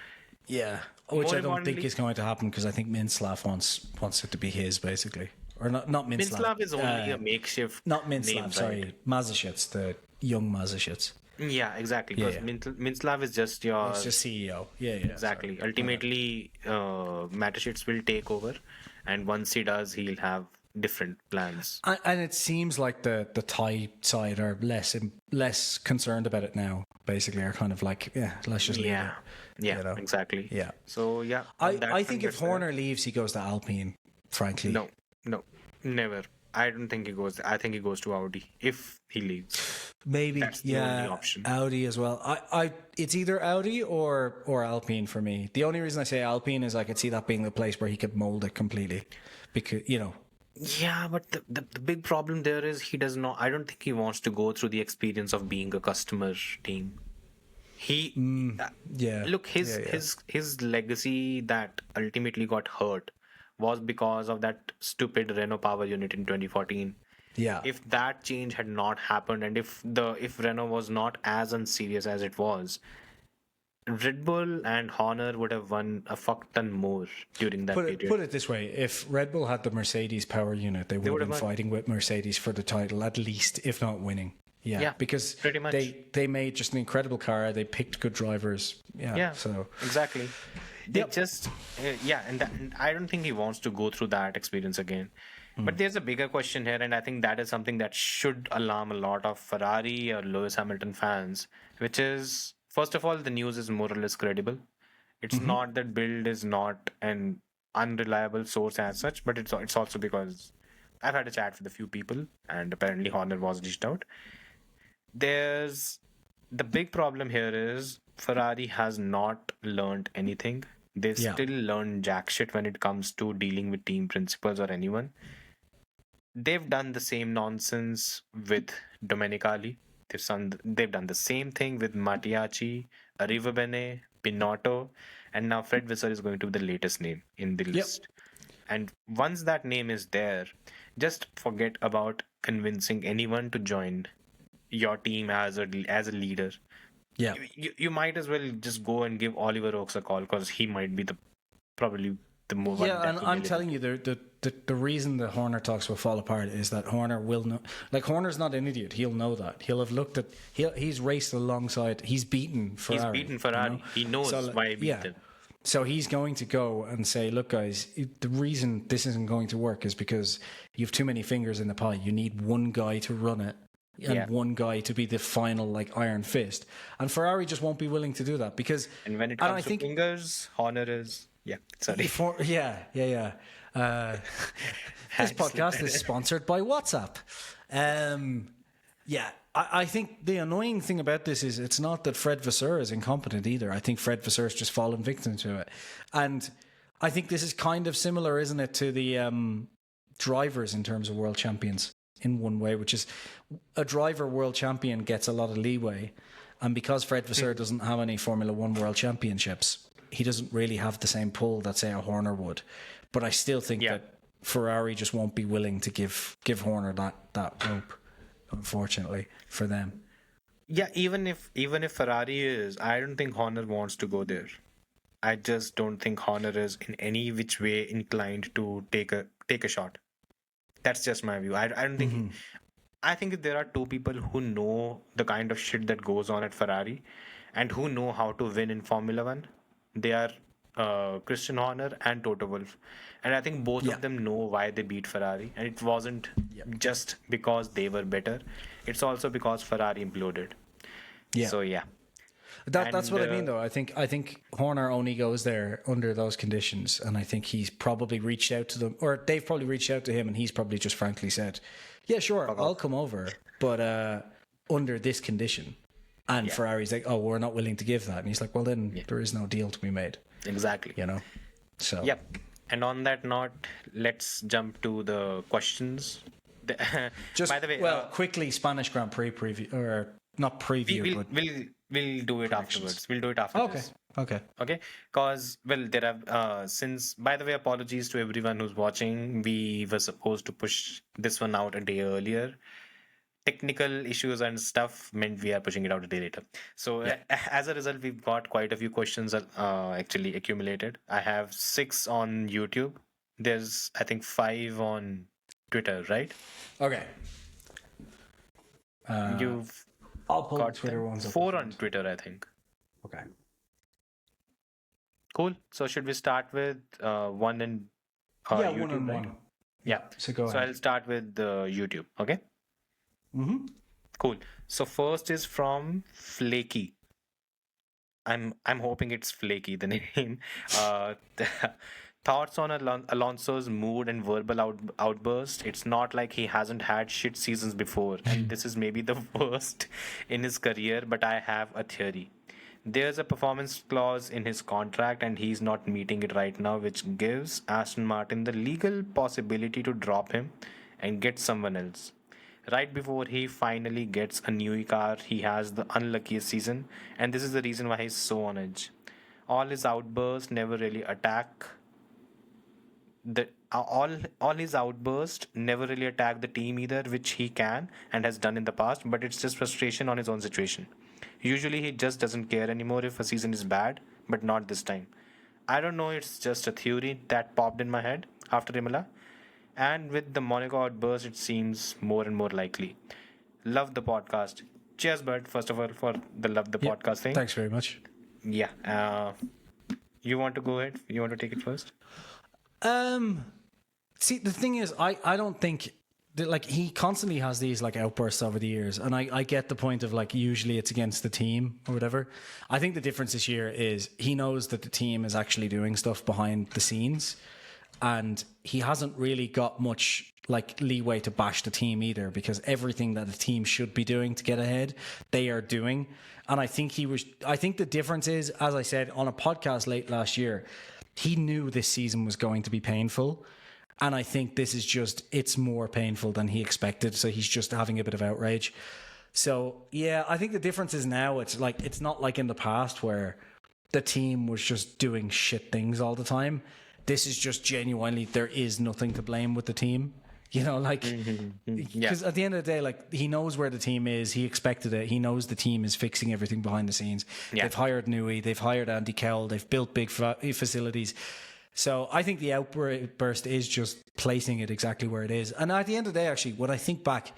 Yeah, which I don't think is going to happen, because I think Minslav wants it to be his, basically. Or not Minslav. Minslav is only a makeshift. Not Minslav, name, sorry. right? Mazashits, the young Mazashits. Yeah, exactly. Because Minslav is just your... It's just CEO. Yeah. Exactly. Sorry. Ultimately, Mateschitz will take over. And once he does, he'll have different plans. And it seems like the Thai side are less concerned about it now. Basically, are kind of like, let's just leave it. Yeah, exactly. Yeah. So, yeah. I think if Horner leaves, he goes to Alpine, frankly. No, never. I don't think he goes there. I think he goes to Audi if he leaves. Maybe, that's the only option. Audi as well. It's either Audi or Alpine for me. The only reason I say Alpine is I could see that being the place where he could mold it completely, because Yeah, but the big problem there is he does not. I don't think he wants to go through the experience of being a customer team. Look, his legacy that ultimately got hurt was because of that stupid Renault power unit in 2014. Yeah. If that change had not happened, and if Renault was not as unserious as it was, Red Bull and Horner would have won a fuck ton more during that period. Put it this way: if Red Bull had the Mercedes power unit, they would have been fighting with Mercedes for the title, at least, if not winning. Yeah, because pretty much. They made just an incredible car. They picked good drivers. Yeah. So exactly. They just and I don't think he wants to go through that experience again. But there's a bigger question here, and I think that is something that should alarm a lot of Ferrari or Lewis Hamilton fans, which is, first of all, the news is more or less credible. It's not that Build is not an unreliable source as such, but it's also because I've had a chat with a few people, and apparently Horner was reached out. The big problem here is Ferrari has not learned anything. They still learn jack shit when it comes to dealing with team principals or anyone. They've done the same nonsense with Domenicali. They've done the same thing with Mattiacci, Arrivabene, Pinotto, and now Fred Vasseur is going to be the latest name in the list. And once that name is there, just forget about convincing anyone to join your team as a leader. Yeah, you might as well just go and give Oliver Oaks a call, because he might be probably the more. Yeah, and I'm telling you, the reason the Horner talks will fall apart is that Horner will know. Like, Horner's not an idiot. He'll know that. He'll have looked at. He's raced alongside. He's beaten Ferrari. You know? He knows why he beat them. So he's going to go and say, look, guys, the reason this isn't going to work is because you have too many fingers in the pie. You need one guy to run it and one guy to be the final, like, iron fist. And Ferrari just won't be willing to do that because... And when it comes to fingers, Horner is... Yeah, sorry. This podcast is sponsored by WhatsApp. I think the annoying thing about this is it's not that Fred Vasseur is incompetent either. I think Fred Vasseur's just fallen victim to it. And I think this is kind of similar, isn't it, to the drivers in terms of world champions in one way, which is a driver world champion gets a lot of leeway. And because Fred Vasseur doesn't have any Formula One world championships, he doesn't really have the same pull that, say, a Horner would. But I still think that Ferrari just won't be willing to give Horner that rope, unfortunately, for them. Yeah, even if Ferrari is, I don't think Horner wants to go there. I just don't think Horner is in any which way inclined to take a shot. That's just my view. I don't think... I think there are two people who know the kind of shit that goes on at Ferrari and who know how to win in Formula One. They are Christian Horner and Toto Wolff. And I think both of them know why they beat Ferrari. And it wasn't just because they were better. It's also because Ferrari imploded. Yeah. So, yeah. That's what I mean, though. I think Horner only goes there under those conditions. And I think he's probably reached out to them, or they've probably reached out to him, and he's probably just frankly said, yeah, sure, I'll come over, but under this condition. And Ferrari's like, oh, we're not willing to give that. And he's like, well, then there is no deal to be made. Exactly. You know? So. Yep. And on that note, let's jump to the questions. Just, by the way, quickly, Spanish Grand Prix preview, or not preview, but... We'll do it afterwards. We'll do it after this. Okay. Because, there have... since, by the way, apologies to everyone who's watching. We were supposed to push this one out a day earlier. Technical issues and stuff meant we are pushing it out a day later. So as a result, we've got quite a few questions actually accumulated. I have 6 on YouTube. There's, I think, 5 on Twitter, right? Okay. You've I'll pull the Twitter ones up. 4 on Twitter, I think. Okay. Cool. So should we start with one in YouTube? 1 and 1. Yeah. So go ahead. So I'll start with YouTube. Okay. Mm-hmm. Cool. So first is from Flaky. I'm hoping it's Flaky, the name. Thoughts on Alonso's mood and verbal outburst. It's not like he hasn't had shit seasons before, and this is maybe the worst in his career, but I have a theory. There's a performance clause in his contract and he's not meeting it right now, which gives Aston Martin the legal possibility to drop him and get someone else. Right before he finally gets a new car, he has the unluckiest season, and this is the reason why he's so on edge. All his outbursts never really attack all his outbursts never really attack the team either, which he can and has done in the past, but it's just frustration on his own situation. Usually he just doesn't care anymore if a season is bad, but not this time. I don't know, it's just a theory that popped in my head after Imola, and with the Monaco outburst it seems more and more likely. Love the podcast. Cheers, Bert, first of all, for the love the podcast thing. Thanks very much. Yeah. You want to go ahead? You want to take it first? See, the thing is, I don't think that, like, he constantly has these like outbursts over the years, and I get the point of like usually it's against the team or whatever. I think the difference this year is he knows that the team is actually doing stuff behind the scenes, and he hasn't really got much like leeway to bash the team either, because everything that the team should be doing to get ahead, they are doing. And I think the difference is, as I said on a podcast late last year, he knew this season was going to be painful. And I think this is it's more painful than he expected. So he's just having a bit of outrage. So yeah, I think the difference is now it's not like in the past where the team was just doing shit things all the time. This is just genuinely, there is nothing to blame with the team. You know, like, because at the end of the day, like, he knows where the team is. He expected it. He knows the team is fixing everything behind the scenes. Yeah. They've hired Nui. They've hired Andy Kell. They've built big facilities. So I think the outburst is just placing it exactly where it is. And at the end of the day, actually, when I think back,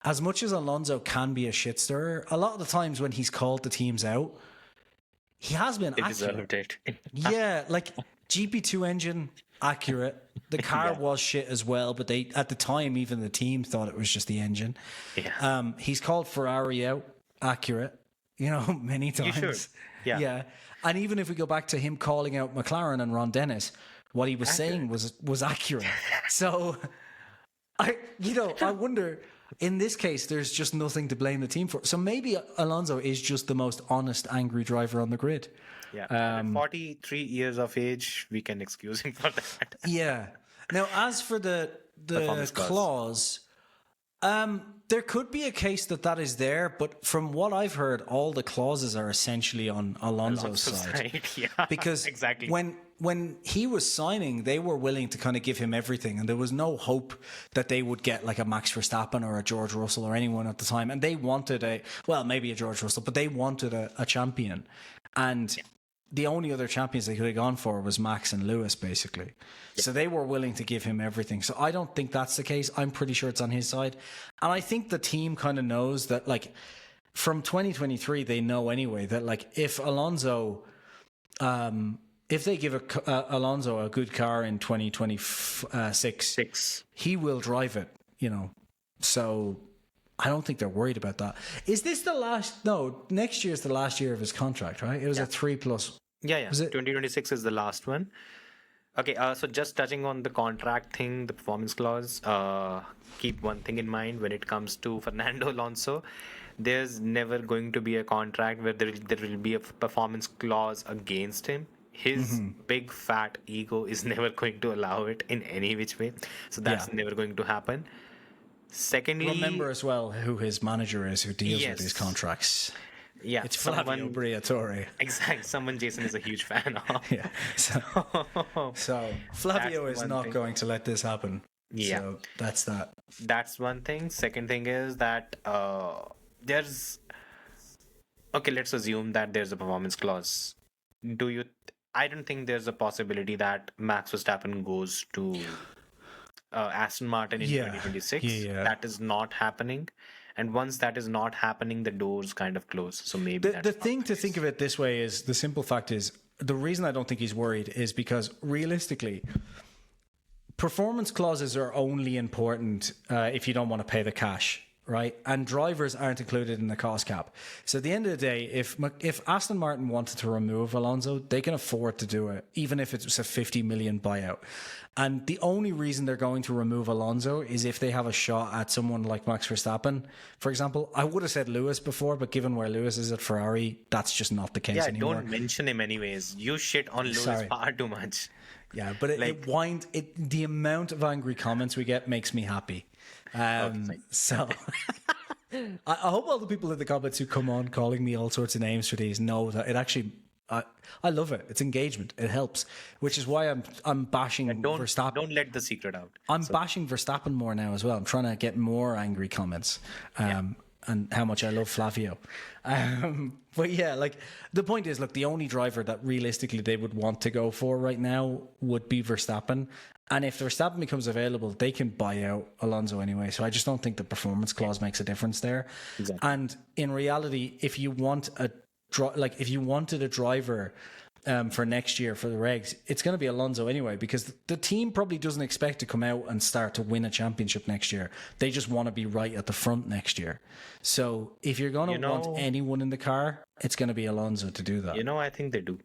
as much as Alonso can be a shit stirrer, a lot of the times when he's called the teams out, he has been accurate. Yeah, like GP2 engine, accurate. The car was shit as well, but they, at the time, even the team thought it was just the engine. Yeah. He's called Ferrari out, accurate, many times. You should. Yeah. And even if we go back to him calling out McLaren and Ron Dennis, what he was saying was accurate. So I wonder, in this case, there's just nothing to blame the team for. So maybe Alonso is just the most honest, angry driver on the grid. Yeah. At 43 years of age, we can excuse him for that. Yeah. Now, as for the clause, there could be a case that is there, but from what I've heard, all the clauses are essentially on Alonso's side. Yeah, because exactly. When he was signing, they were willing to kind of give him everything, and there was no hope that they would get like a Max Verstappen or a George Russell or anyone at the time. And they wanted maybe a George Russell, but they wanted a champion. And the only other champions they could have gone for was Max and Lewis, basically. Yeah. So they were willing to give him everything. So I don't think that's the case. I'm pretty sure it's on his side. And I think the team kind of knows that, like, from 2023, they know anyway that, like, if Alonso, if they give Alonso a good car in 2026, he will drive it, So I don't think they're worried about that. Is this the last? No, next year is the last year of his contract, right? It was a 3+. Yeah. Was it? 2026 is the last one. Okay, so just touching on the contract thing, the performance clause, keep one thing in mind when it comes to Fernando Alonso. There's never going to be a contract where there will be a performance clause against him. His big fat ego is never going to allow it in any which way. So that's never going to happen. Secondly, remember as well who his manager is, who deals with these contracts. Yeah, it's Flavio Briatore. Exactly, someone Jason is a huge fan of. Yeah, so Flavio is not going to let this happen. Yeah, so that's that. That's one thing. Second thing is that let's assume that there's a performance clause. I don't think there's a possibility that Max Verstappen goes to Aston Martin in 2026. That is not happening. And once that is not happening, the doors kind of close. So maybe the thing to think of it this way is, the simple fact is, the reason I don't think he's worried is because realistically, performance clauses are only important if you don't want to pay the cash, right? And drivers aren't included in the cost cap. So at the end of the day, if Aston Martin wanted to remove Alonso, they can afford to do it, even if it's a 50 million buyout. And the only reason they're going to remove Alonso is if they have a shot at someone like Max Verstappen, for example. I would have said Lewis before, but given where Lewis is at Ferrari, that's just not the case anymore. Don't mention him anyways. You shit on Lewis far too much. Yeah, but the amount of angry comments we get makes me happy. So I hope all the people in the comments who come on calling me all sorts of names for these know that it actually, I love it. It's engagement. It helps, which is why I'm bashing Verstappen. Don't let the secret out. I'm bashing Verstappen more now as well. I'm trying to get more angry comments. And how much I love Flavio. But yeah, like, the point is, look, the only driver that realistically they would want to go for right now would be Verstappen. And if Verstappen becomes available, they can buy out Alonso anyway. So I just don't think the performance clause makes a difference there. Exactly. And in reality, if you wanted a driver for next year for the regs, it's going to be Alonso anyway, because the team probably doesn't expect to come out and start to win a championship next year. They just want to be right at the front next year. So if you're going to want anyone in the car, it's going to be Alonso to do that. I think they do.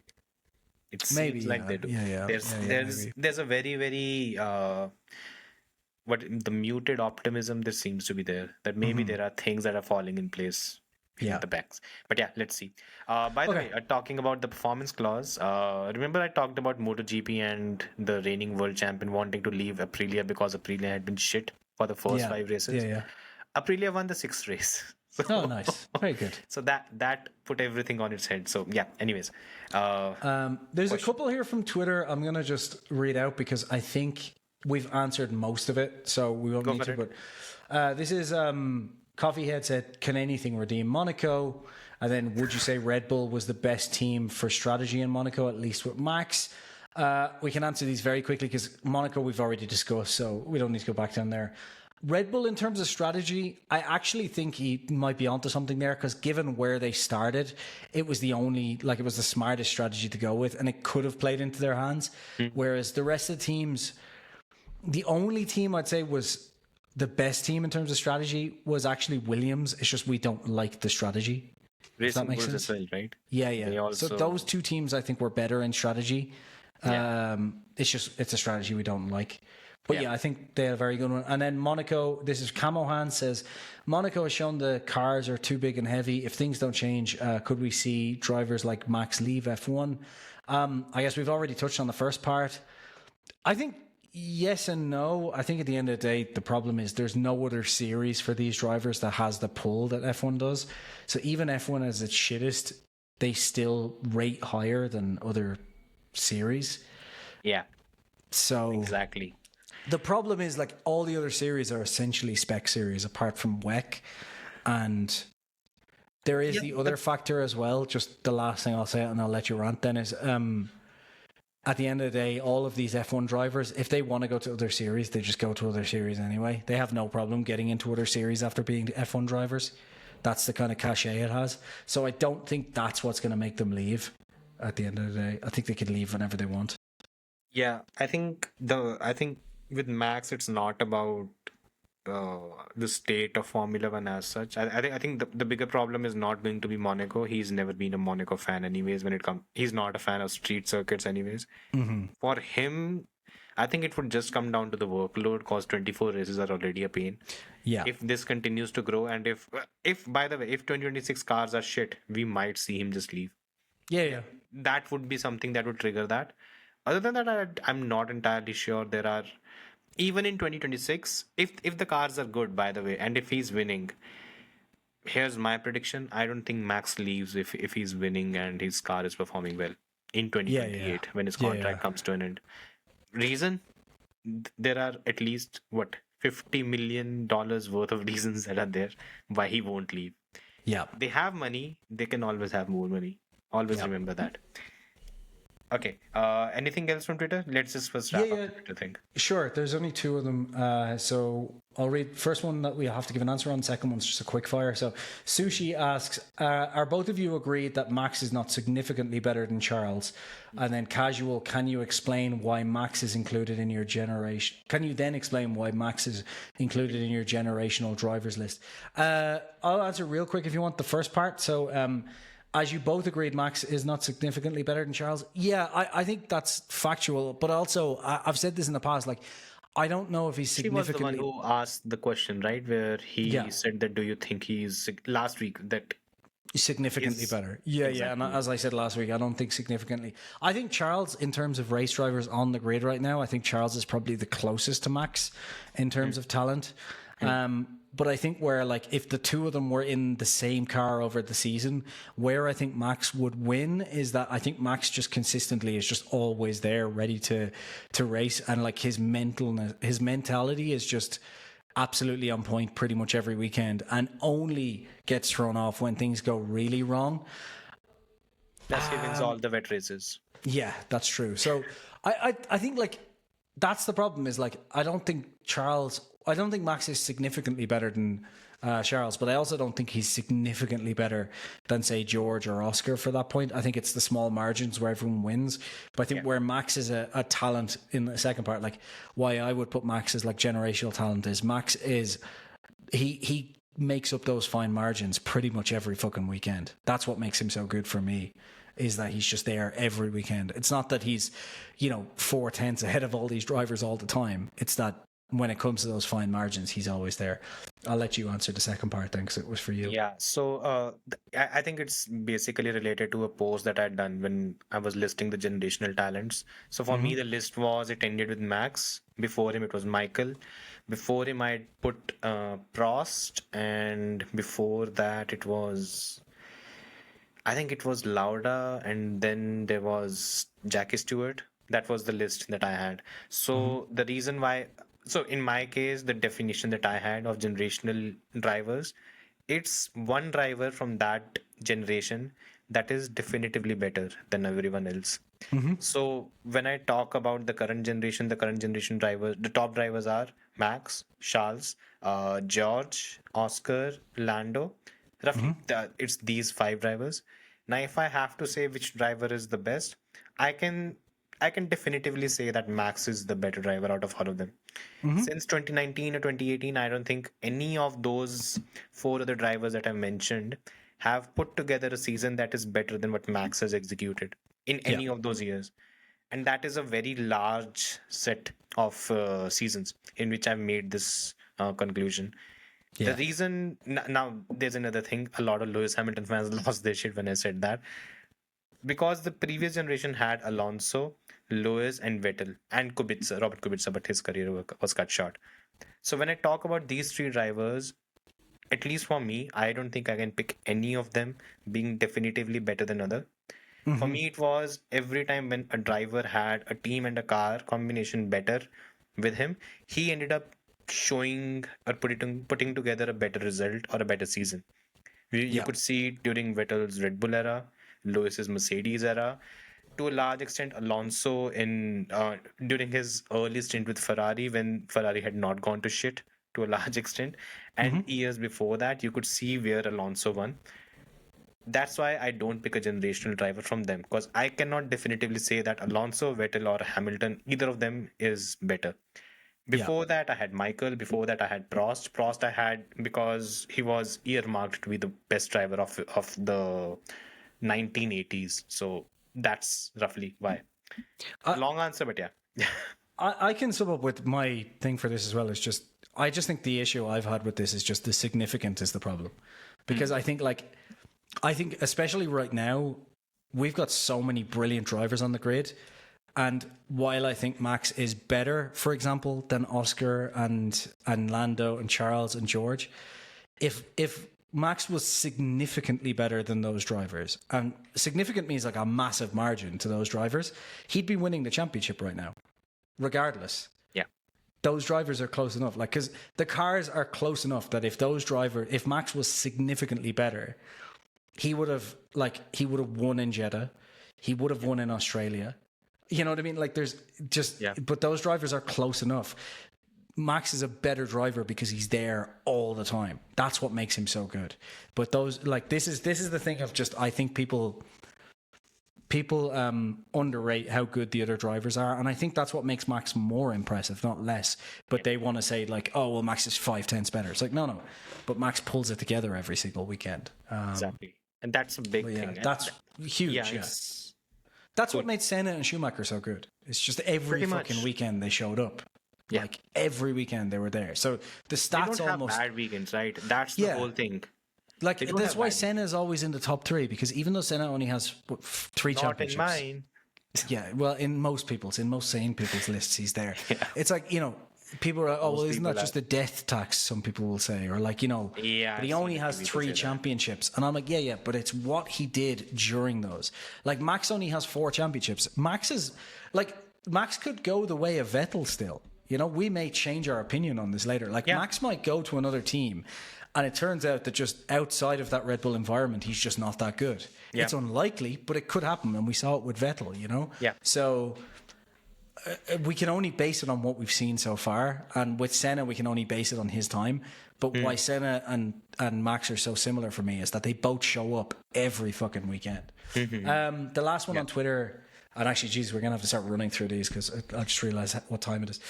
It seems like they do. There's a very the muted optimism that seems to be there, that maybe there are things that are falling in place in the backs. But yeah, let's see. By the way, talking about the performance clause, remember I talked about MotoGP and the reigning world champion wanting to leave Aprilia because Aprilia had been shit for the first 5 races. Aprilia won the 6th race. So, nice. Very good. So that put everything on its head. So yeah, anyways. There's a couple here from Twitter I'm going to just read out because I think we've answered most of it, so we won't need to. But this is Coffeehead said, can anything redeem Monaco? And then would you say Red Bull was the best team for strategy in Monaco, at least with Max? We can answer these very quickly because Monaco we've already discussed, so we don't need to go back down there. Red Bull, in terms of strategy, I actually think he might be onto something there because given where they started, it was the smartest strategy to go with, and it could have played into their hands. Whereas the rest of the teams, the only team I'd say was the best team in terms of strategy was actually Williams. It's just we don't like the strategy. Does that make sense? Well, right? Yeah. So those two teams I think were better in strategy. It's a strategy we don't like. But I think they had a very good one. And then Monaco, this is Camohan says, Monaco has shown the cars are too big and heavy. If things don't change, could we see drivers like Max leave F1? I guess we've already touched on the first part. I think yes and no. I think at the end of the day, the problem is there's no other series for these drivers that has the pull that F1 does. So even F1 as its shittest, they still rate higher than other series. Yeah. So exactly. The problem is like all the other series are essentially spec series apart from WEC, and there is the other factor as well. Just the last thing I'll say, and I'll let you rant then, is at the end of the day, all of these F1 drivers, if they want to go to other series, they just go to other series anyway. They have no problem getting into other series after being F1 drivers. That's the kind of cachet it has. So I don't think that's what's going to make them leave at the end of the day. I think they could leave whenever they want. Yeah, I think with Max, it's not about the state of Formula One as such. I think the bigger problem is not going to be Monaco. He's never been a Monaco fan, anyways. He's not a fan of street circuits, anyways. For him, I think it would just come down to the workload, cause 24 races are already a pain. Yeah. If this continues to grow, and if by the way, if 2026 cars are shit, we might see him just leave. Yeah. That would be something that would trigger that. Other than that, I'm not entirely sure. There are, even in 2026, if the cars are good, by the way, and if he's winning, here's my prediction. I don't think Max leaves if he's winning and his car is performing well in 2028 when his contract comes to an end. Reason? There are at least, $50 million worth of reasons that are there why he won't leave. Yeah. They have money. They can always have more money. Always remember that. Okay. Anything else from Twitter? Let's just first wrap up the Twitter thing. Sure. There's only 2 of them. So I'll read first one that we have to give an answer on. Second one's just a quick fire. So Sushi asks, are both of you agreed that Max is not significantly better than Charles? And then Casual, can you explain why Max is included in your generation? Can you then explain why Max is included in your generational drivers list? I'll answer real quick if you want the first part. So, as you both agreed, Max is not significantly better than Charles. Yeah, I think that's factual. But also, I've said this in the past, like, I don't know if he's significantly... He was the one who asked the question, right? Where he said that, do you think he's... Last week, that... Significantly better. Yeah, exactly. And as I said last week, I don't think significantly. I think Charles, in terms of race drivers on the grid right now, I think Charles is probably the closest to Max in terms of talent. But I think where, like, if the two of them were in the same car over the season, where I think Max would win is that I think Max just consistently is just always there, ready to race, and like his mentality is just absolutely on point pretty much every weekend, and only gets thrown off when things go really wrong. Plus, he wins all the wet races. Yeah, that's true. So I think like that's the problem. Is like I don't think Max is significantly better than Charles, but I also don't think he's significantly better than, say, George or Oscar for that point. I think it's the small margins where everyone wins. But I think where Max is a talent in the second part, like why I would put Max as like generational talent is Max is he makes up those fine margins pretty much every fucking weekend. That's what makes him so good for me. is that he's just there every weekend. It's not that he's, 4/10 ahead of all these drivers all the time. It's that when it comes to those fine margins, he's always there. I'll let you answer the second part then, because it was for you. Yeah, so I think it's basically related to a post that I'd done when I was listing the generational talents. So for me, the list it ended with Max. Before him, it was Michael. Before him, I'd put Prost. And before that, I think it was Lauda. And then there was Jackie Stewart. That was the list that I had. So the reason why... So in my case, the definition that I had of generational drivers, it's one driver from that generation that is definitively better than everyone else. So when I talk about the current generation drivers, the top drivers are Max, Charles, George, Oscar, Lando. Roughly, it's these 5 drivers. Now, if I have to say which driver is the best, I can definitively say that Max is the better driver out of all of them. Since 2019 or 2018, I don't think any of those 4 other drivers that I mentioned have put together a season that is better than what Max has executed in any of those years. And that is a very large set of seasons in which I've made this conclusion. The reason... Now, there's another thing. A lot of Lewis Hamilton fans lost their shit when I said that. Because the previous generation had Alonso, Lewis, and Vettel, and Robert Kubica, but his career was cut short. So when I talk about these 3 drivers, at least for me, I don't think I can pick any of them being definitively better than other. For me, it was every time when a driver had a team and a car combination better with him, he ended up showing or putting together a better result or a better season. You could see it during Vettel's Red Bull era, Lewis's Mercedes era, to a large extent Alonso during his early stint with Ferrari when Ferrari had not gone to shit to a large extent, and years before that you could see where Alonso won. That's why I don't pick a generational driver from them, because I cannot definitively say that Alonso, Vettel or Hamilton, either of them is better. Before that, I had Michael. Before that, I had Prost. Prost I had because he was earmarked to be the best driver of the 1980s. So that's roughly why. Long answer, but yeah. I can sum up with my thing for this as well. I just think the issue I've had with this is just the significance is the problem. Because I think especially right now, we've got so many brilliant drivers on the grid. And while I think Max is better, for example, than Oscar and Lando and Charles and George, if Max was significantly better than those drivers, and significant means like a massive margin to those drivers, he'd be winning the championship right now, regardless. Yeah, those drivers are close enough, because the cars are close enough that if Max was significantly better, he would have won in Jeddah, he would have won in Australia. You know what I mean? But those drivers are close enough. Max is a better driver because he's there all the time. That's what makes him so good. But this is the thing of I think people underrate how good the other drivers are, and I think that's what makes Max more impressive, not less. But they want to say Max is 5/10 better. It's no, but Max pulls it together every single weekend. Exactly, and that's a big thing. That's huge. Yeah. That's what made Senna and Schumacher so good. It's just every fucking weekend they showed up. Yeah. Every weekend they were there. So the stats they don't have bad weekends, right? That's the whole thing. That's why Senna is always in the top 3, because even though Senna only has 3 championships. Not in mine. Yeah, well, in most sane people's lists, he's there. Yeah. It's people are isn't that just a death tax? Some people will say, or but he only has 3 championships, and I'm but it's what he did during those. Max only has 4 championships. Max could go the way of Vettel still. We may change our opinion on this later. Max might go to another team, and it turns out that just outside of that Red Bull environment, he's just not that good. Yeah. It's unlikely, but it could happen, and we saw it with Vettel. Yeah. So. We can only base it on what we've seen so far, and with Senna we can only base it on his time. But why Senna and Max are so similar for me is that they both show up every fucking weekend. The last one on Twitter, and actually, Jesus, we're gonna have to start running through these because I just realized what time it is.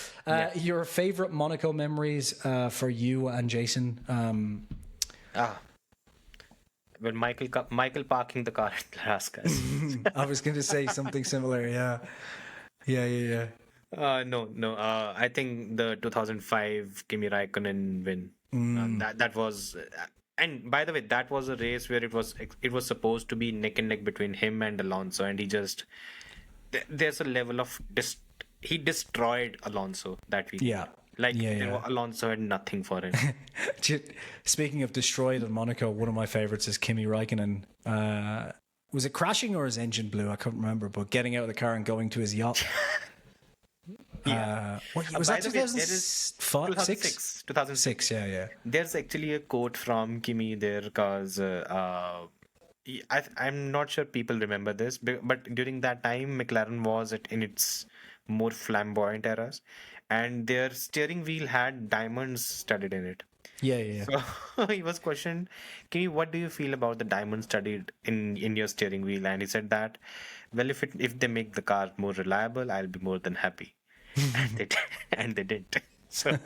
Your favorite Monaco memories for you and Jason? when Michael parking the car at Raskas. I was going to say something similar. Yeah. No. I think the 2005 Kimi Raikkonen win. That was, and by the way, that was a race where it was supposed to be neck and neck between him and Alonso, and he just there's a level of he destroyed Alonso that week. Yeah. Alonso had nothing for him. Speaking of destroyed in Monaco, one of my favorites is Kimi Raikkonen. Was it crashing or his engine blew? I can't remember, but getting out of the car and going to his yacht. Was that 2005? 2006. 2006, yeah. There's actually a quote from Kimi there because I'm not sure people remember this, but during that time, McLaren was in its more flamboyant eras, and their steering wheel had diamonds studded in it. Yeah. So he was questioned, Kimi, what do you feel about the diamond studded in your steering wheel? And he said that, well, if they make the car more reliable, I'll be more than happy. And they didn't. So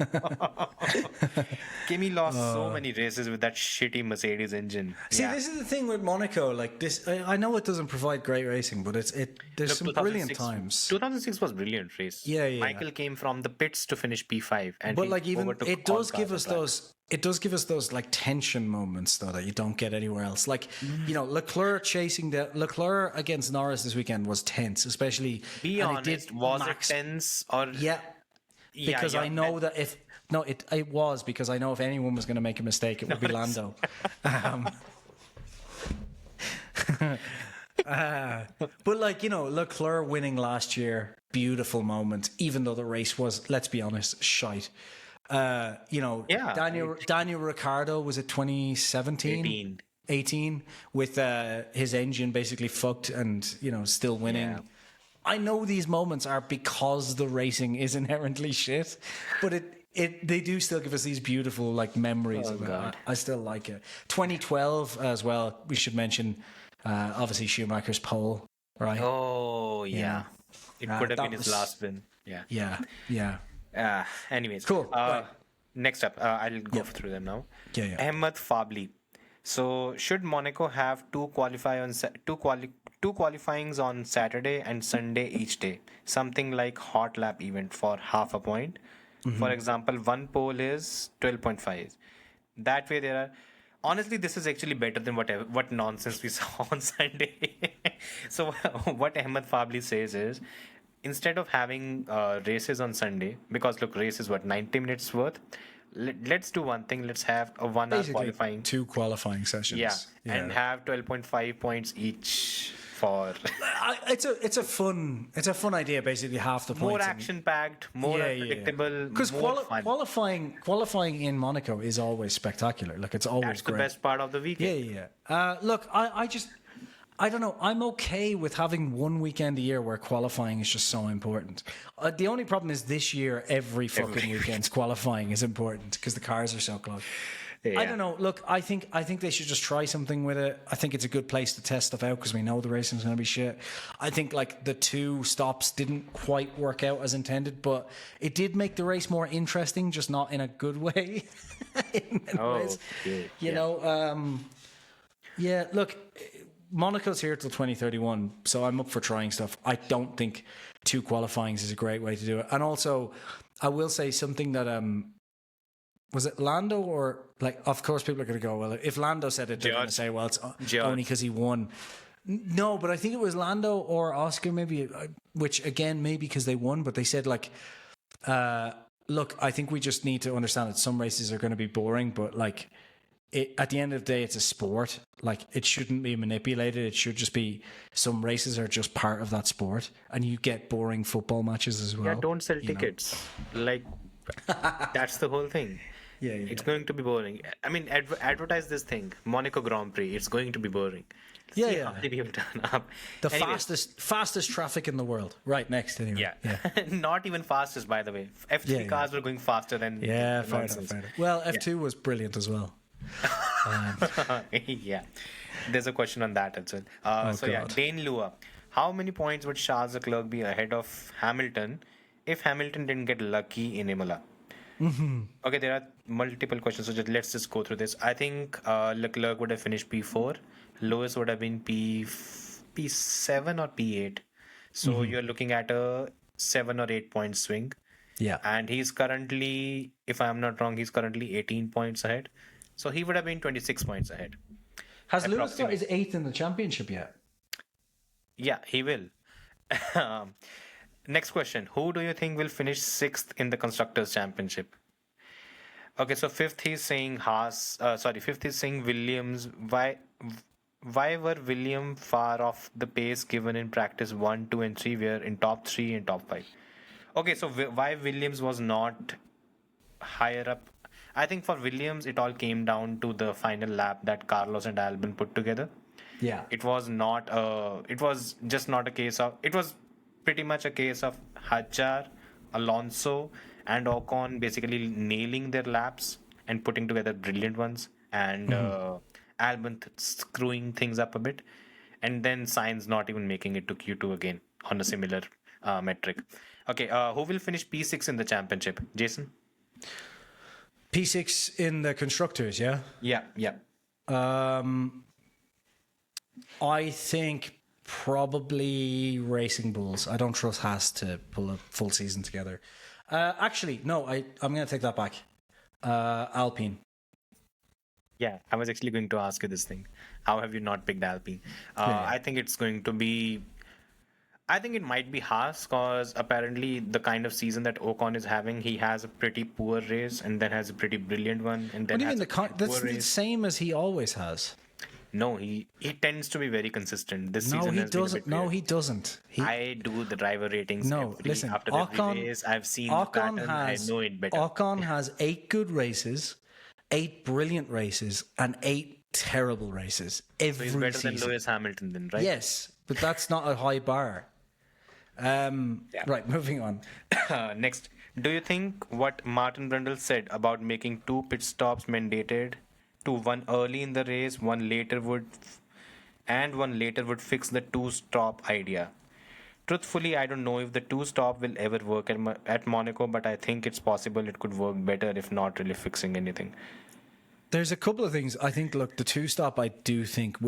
Kimi lost so many races with that shitty Mercedes engine. See, this is the thing with Monaco. Like this, I know it doesn't provide great racing, but there's some brilliant times. 2006 was a brilliant race. Yeah. Michael came from the pits to finish P5, but like even it does give us those like tension moments though that you don't get anywhere else. Like Leclerc Leclerc against Norris this weekend was tense, especially. Be honest, was it tense or Because I know that it was because I know if anyone was going to make a mistake, it would be Lando. But Leclerc winning last year, beautiful moment. Even though the race was, let's be honest, shite. Daniel Ricciardo was it 2017, 18 with his engine basically fucked and still winning. Yeah. I know these moments are because the racing is inherently shit, but they do still give us these beautiful like memories. Oh, God. I still like it. 2012 as well. We should mention, obviously Schumacher's pole, right? Oh yeah, it could have been his last win. Yeah. Anyways, cool. Right. Next up, I'll go through them now. Yeah. Ahmed Fabli. So should Monaco have two qualifyings on Saturday and Sunday each day? Something like hot lap event for half a point. Mm-hmm. For example, one pole is 12.5. That way there are... Honestly, this is actually better than what nonsense we saw on Sunday. So what Ahmed Fabli says is, instead of having races on Sunday, because look, race is 90 minutes worth, let's do one thing. Let's have a 1 hour qualifying. 2 qualifying sessions. Yeah. And have 12.5 points each for... It's a fun idea, basically half the points. More action-packed, more predictable, because qualifying in Monaco is always spectacular. Like, it's always That's great. The best part of the weekend. Yeah. Look, I don't know. I'm okay with having one weekend a year where qualifying is just so important. The only problem is this year, every fucking weekend's qualifying is important because the cars are so close. Yeah. I don't know. Look, I think they should just try something with it. I think it's a good place to test stuff out because we know the racing's going to be shit. I think like the 2 stops didn't quite work out as intended, but it did make the race more interesting, just not in a good way. Look, Monaco's here till 2031, so I'm up for trying stuff. I don't think 2 qualifyings is a great way to do it. And also, I will say something that was it Lando or like? Of course, people are going to go, well, if Lando said it, they're going to say, well, it's only because he won. No, but I think it was Lando or Oscar, maybe, which again, maybe because they won, but they said like, look, I think we just need to understand that some races are going to be boring, but like. At the end of the day, it's a sport. Like, it shouldn't be manipulated. It should just be some races are just part of that sport, and you get boring football matches as well. Yeah, don't sell tickets. Like, that's the whole thing. Yeah. It's going to be boring. I mean, advertise this thing, Monaco Grand Prix. It's going to be boring. How many people turn up. The fastest traffic in the world. Right next, anyway. Yeah. Not even fastest, by the way. F3 cars were going faster than... Yeah, fair enough. Well, F2 was brilliant as well. Yeah, there's a question on that as well. Dane Lua, how many points would Charles Leclerc be ahead of Hamilton if Hamilton didn't get lucky in Imola? Okay, there are multiple questions, so let's just go through this. I think Leclerc would have finished P4, Lewis would have been P7 or P8. So you're looking at a 7 or 8 point swing. Yeah. And he's currently, if I'm not wrong, he's currently 18 points ahead. So he would have been 26 points ahead. Has Lewis got his 8th in the championship yet? Yeah, he will. Next question. Who do you think will finish 6th in the Constructors' Championship? Okay, so 5th he's saying fifth is saying Williams. Why were Williams far off the pace given in practice 1, 2, and 3? We're in top 3 and top 5. Okay, so why Williams was not higher up? I think for Williams, it all came down to the final lap that Carlos and Albon put together. Yeah. It was just not a case of, it was pretty much a case of Hadjar, Alonso, and Ocon basically nailing their laps and putting together brilliant ones, and Albon screwing things up a bit, and then Sainz not even making it to Q2 again on a similar metric. Okay, who will finish P6 in the championship? Jason? P6 in the Constructors, yeah? Yeah. I think probably Racing Bulls. I don't trust Haas to pull a full season together. Actually, no, I'm going to take that back. Alpine. Yeah, I was actually going to ask you this thing. How have you not picked Alpine? I think it's going to be... I think it might be Haas, because apparently the kind of season that Ocon is having, he has a pretty poor race and then has a pretty brilliant one. And then What do you mean? That's the same as he always has. No, he tends to be very consistent. This No, season he has been a doesn't. bit No, weird. he doesn't. I do the driver ratings after every race. I've seen the pattern. I know it better. Ocon has 8 good races, 8 brilliant races, and 8 terrible races every So he's better season. than Lewis Hamilton then, right? Yes, but that's not a high bar. Right, moving on. Next, do you think what Martin Brundle said about making 2 pit stops mandated, to one early in the race, one later would fix the 2-stop idea? Truthfully, I don't know if the 2-stop will ever work at Monaco, but I think it's possible it could work better if not really fixing anything. There's a couple of things. I think, look, the 2-stop I do think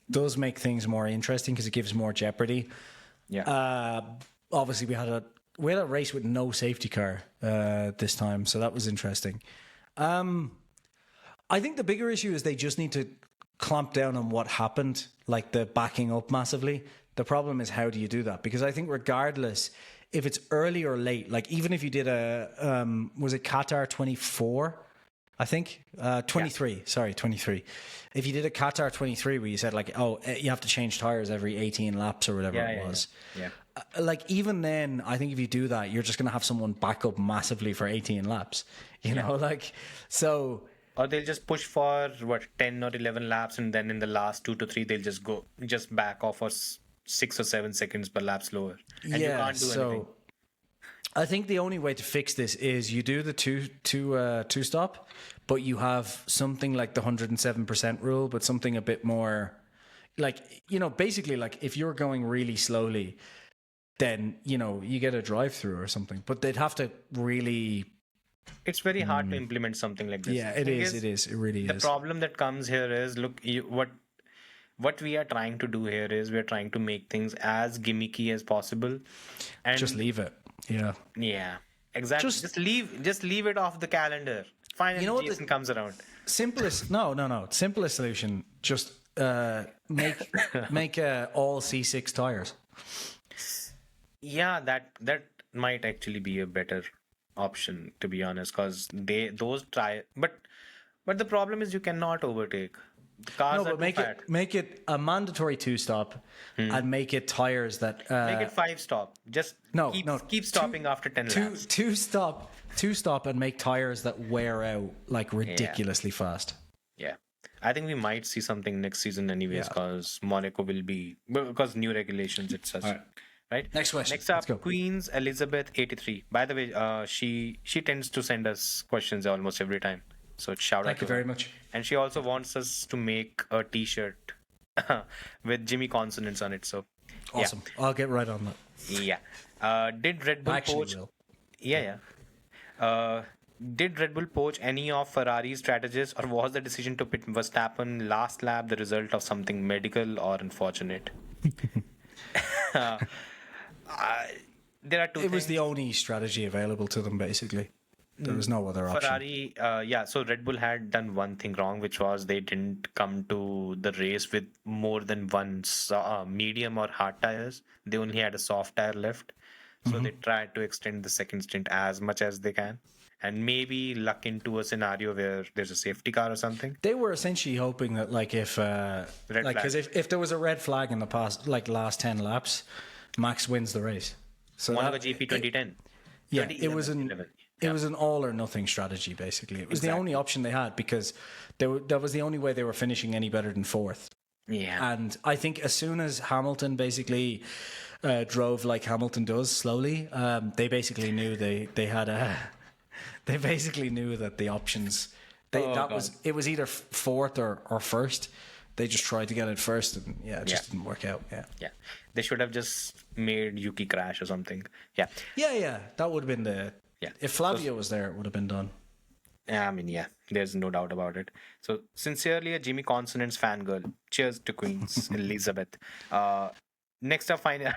does make things more interesting because it gives more jeopardy. Yeah. Obviously, we had a race with no safety car this time, so that was interesting. I think the bigger issue is they just need to clamp down on what happened, like the backing up massively. The problem is, how do you do that? Because I think regardless, if it's early or late, like even if you did was it Qatar 24? I think 23. Yeah. Sorry, 23. If you did a Qatar 23 where you said like, oh, you have to change tires every 18 laps or whatever it was. Yeah. Like even then, I think if you do that, you're just going to have someone back up massively for 18 laps. You know, like so. Or they'll just push for 10 or 11 laps, and then in the last 2 to 3 they'll just back off for 6 or 7 seconds per lap slower. And you can't do anything. I think the only way to fix this is you do the two stop, but you have something like the 107% rule, but something a bit more like, you know, basically like if you're going really slowly, then, you know, you get a drive through or something, but they'd have to really... It's very hard to implement something like this. Yeah, it is. It really is. The problem that comes here is, look, what we are trying to do here is we're trying to make things as gimmicky as possible, and just leave it. Yeah. Yeah. Exactly. Just leave it off the calendar. Finally, you know what Jason comes around. Simplest solution. Just make all C6 tires. Yeah, that might actually be a better option, to be honest, because but the problem is you cannot overtake. Cars are make it a mandatory 2-stop and make it tires that make it 5-stop. Just keep stopping after 10 laps. 2-stop and make tires that wear out like ridiculously fast. Yeah. I think we might see something next season anyways, because Monaco will be, because new regulations it's such. Right. Next question. Next up, Queen's Elizabeth 83. By the way, she tends to send us questions almost every time. So shout out. Thank you very much. And she also wants us to make a T-shirt with Jimmy consonants on it. So awesome. Yeah. I'll get right on that. Yeah. Did Red Bull coach? Will. Yeah. did Red Bull poach any of Ferrari's strategies, or was the decision to pit Verstappen last lap the result of something medical or unfortunate? uh, there are two It was the only strategy available to them, basically. There was no other option. Ferrari, so Red Bull had done one thing wrong, which was they didn't come to the race with more than one medium or hard tires. They only had a soft tire left. So they tried to extend the second stint as much as they can. And maybe luck into a scenario where there's a safety car or something. They were essentially hoping that, like, if if there was a red flag in the past, like last 10 laps, Max wins the race. So Monaco GP 2010. Yeah, it was an all or nothing strategy, basically. It was the only option they had, because that was the only way they were finishing any better than fourth. Yeah. And I think as soon as Hamilton basically drove like Hamilton does, slowly, they basically knew they had a... They basically knew that the options... It was either fourth or first. They just tried to get it first, and it just didn't work out. Yeah. They should have just made Yuki crash or something. Yeah. Yeah. That would have been the... Yeah. If Flavio was there, it would have been done. I mean, there's no doubt about it. So, sincerely, a Jimmy Consonants fangirl. Cheers to Queens Elizabeth. Next up, final.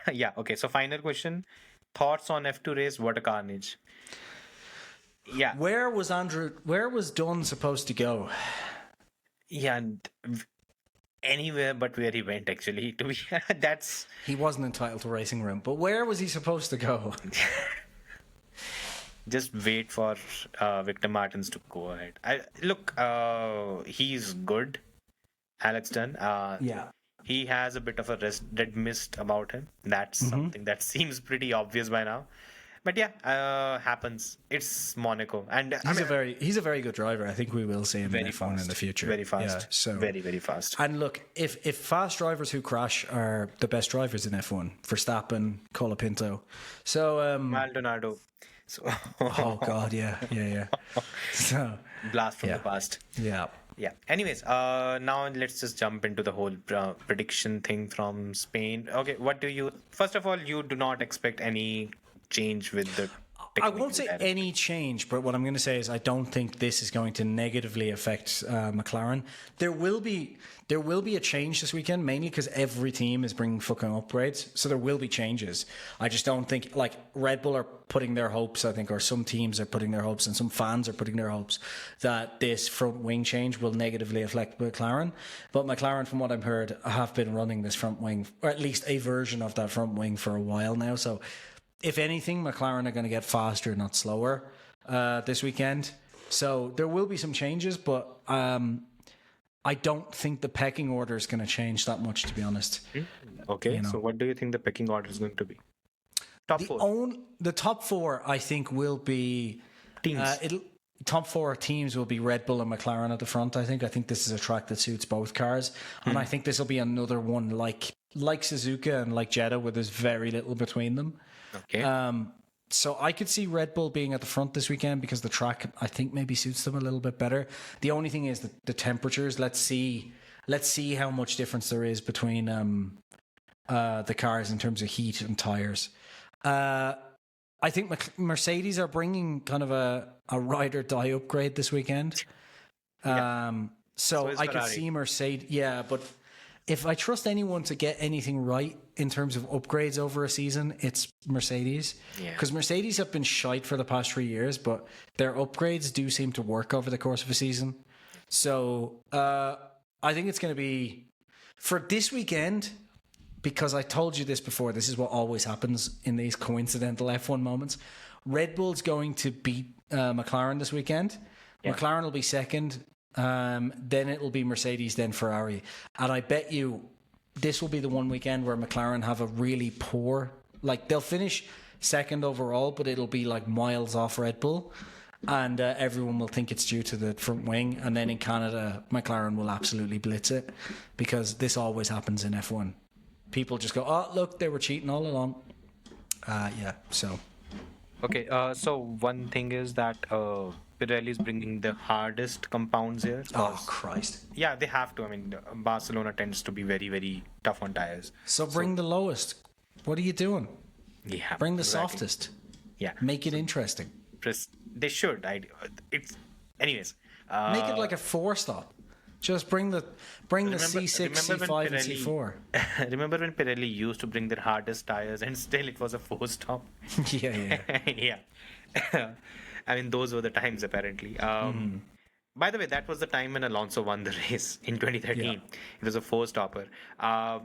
So final question. Thoughts on F2 race? What a carnage. Yeah. Where was Dunn supposed to go? Yeah, anywhere but where he went, actually. He wasn't entitled to racing room, but where was he supposed to go? Just wait for Victor Martins to go ahead. He's good, Alex Dunn. He has a bit of a red mist about him. That's something that seems pretty obvious by now. But happens. It's Monaco, and he's a very good driver. I think we will see him in F1 in the future. Very fast. Very fast. And look, if fast drivers who crash are the best drivers in F1, Verstappen, Colapinto, so Maldonado. So oh god, yeah. So blast from the past. Yeah. Anyways, now let's just jump into the whole prediction thing from Spain. Okay, first of all, you do not expect any change with the... I won't say any change, but what I'm going to say is I don't think this is going to negatively affect McLaren. There will be a change this weekend, mainly because every team is bringing fucking upgrades, so there will be changes. I just don't think, like, Red Bull are putting their hopes, I think, or some teams are putting their hopes, and some fans are putting their hopes that this front wing change will negatively affect McLaren. But McLaren, from what I've heard, have been running this front wing, or at least a version of that front wing, for a while now. So if anything, McLaren are going to get faster, not slower, this weekend. So there will be some changes, but I don't think the pecking order is going to change that much, to be honest. Okay, so what do you think the pecking order is going to be? Top four. The top four, I think, will be... Teams. Top four teams will be Red Bull and McLaren at the front, I think. I think this is a track that suits both cars. And I think this will be another one like Suzuka and like Jeddah, where there's very little between them. Okay. So I could see Red Bull being at the front this weekend because the track, I think, maybe suits them a little bit better. The only thing is the temperatures. Let's see how much difference there is between the cars in terms of heat and tires. I think Mercedes are bringing kind of a ride or die upgrade this weekend. So I could see Mercedes. Yeah, but if I trust anyone to get anything right in terms of upgrades over a season, it's Mercedes. Because Mercedes have been shite for the past 3 years, but their upgrades do seem to work over the course of a season. So I think it's going to be for this weekend, because I told you this before, this is what always happens in these coincidental F1 moments. Red Bull's going to beat McLaren this weekend. McLaren will be second. Then it'll be Mercedes, then Ferrari. And I bet you this will be the one weekend where McLaren have a really poor... Like, they'll finish second overall, but it'll be like miles off Red Bull. And everyone will think it's due to the front wing. And then in Canada, McLaren will absolutely blitz it. Because this always happens in F1. People just go, oh, look, they were cheating all along. So... Okay, so one thing is that Pirelli is bringing the hardest compounds here. Oh, Christ. Yeah, they have to. I mean, Barcelona tends to be very, very tough on tires. So bring the lowest. What are you doing? Yeah. Bring the softest. Yeah. Make it interesting. They should. It's anyways. Make it like a 4-stop. Just bring the C6, C5, and C4. Remember when Pirelli used to bring their hardest tires and still it was a 4-stop? Yeah. Yeah. I mean, those were the times apparently. By the way, that was the time when Alonso won the race in 2013. Yeah. It was a 4-stopper. I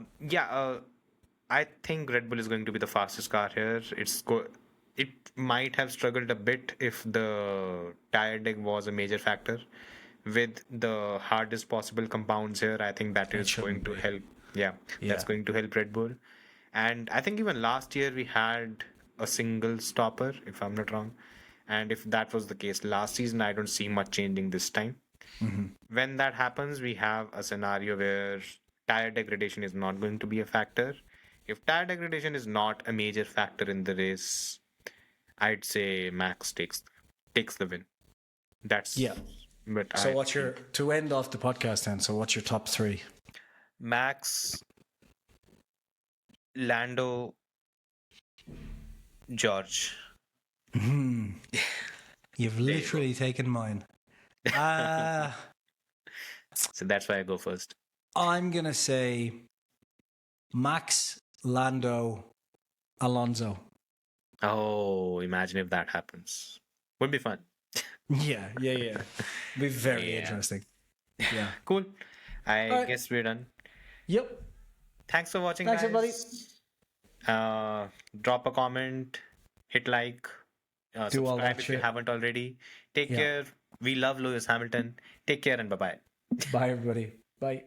think Red Bull is going to be the fastest car here. It might have struggled a bit if the tire deck was a major factor. With the hardest possible compounds here, I think that is going to help. Yeah, that's going to help Red Bull. And I think even last year we had a single stopper, if I'm not wrong. And if that was the case last season, I don't see much changing this time. When that happens, we have a scenario where tire degradation is not going to be a factor. If tire degradation is not a major factor in the race, I'd say Max takes the win. That's But So to end off the podcast then? So what's your top 3? Max, Lando, George. You've literally taken mine. So that's why I go first. I'm gonna say Max, Lando, Alonso. Oh, imagine if that happens. Would be fun. Yeah. Be very interesting. Yeah. Cool. I All right. guess we're done. Yep. Thanks for watching, Thanks, guys. everybody. Drop a comment, hit like, Do all subscribe that if you shit. haven't already. Take care. We love Lewis Hamilton. Take care and bye-bye. Bye, everybody. Bye.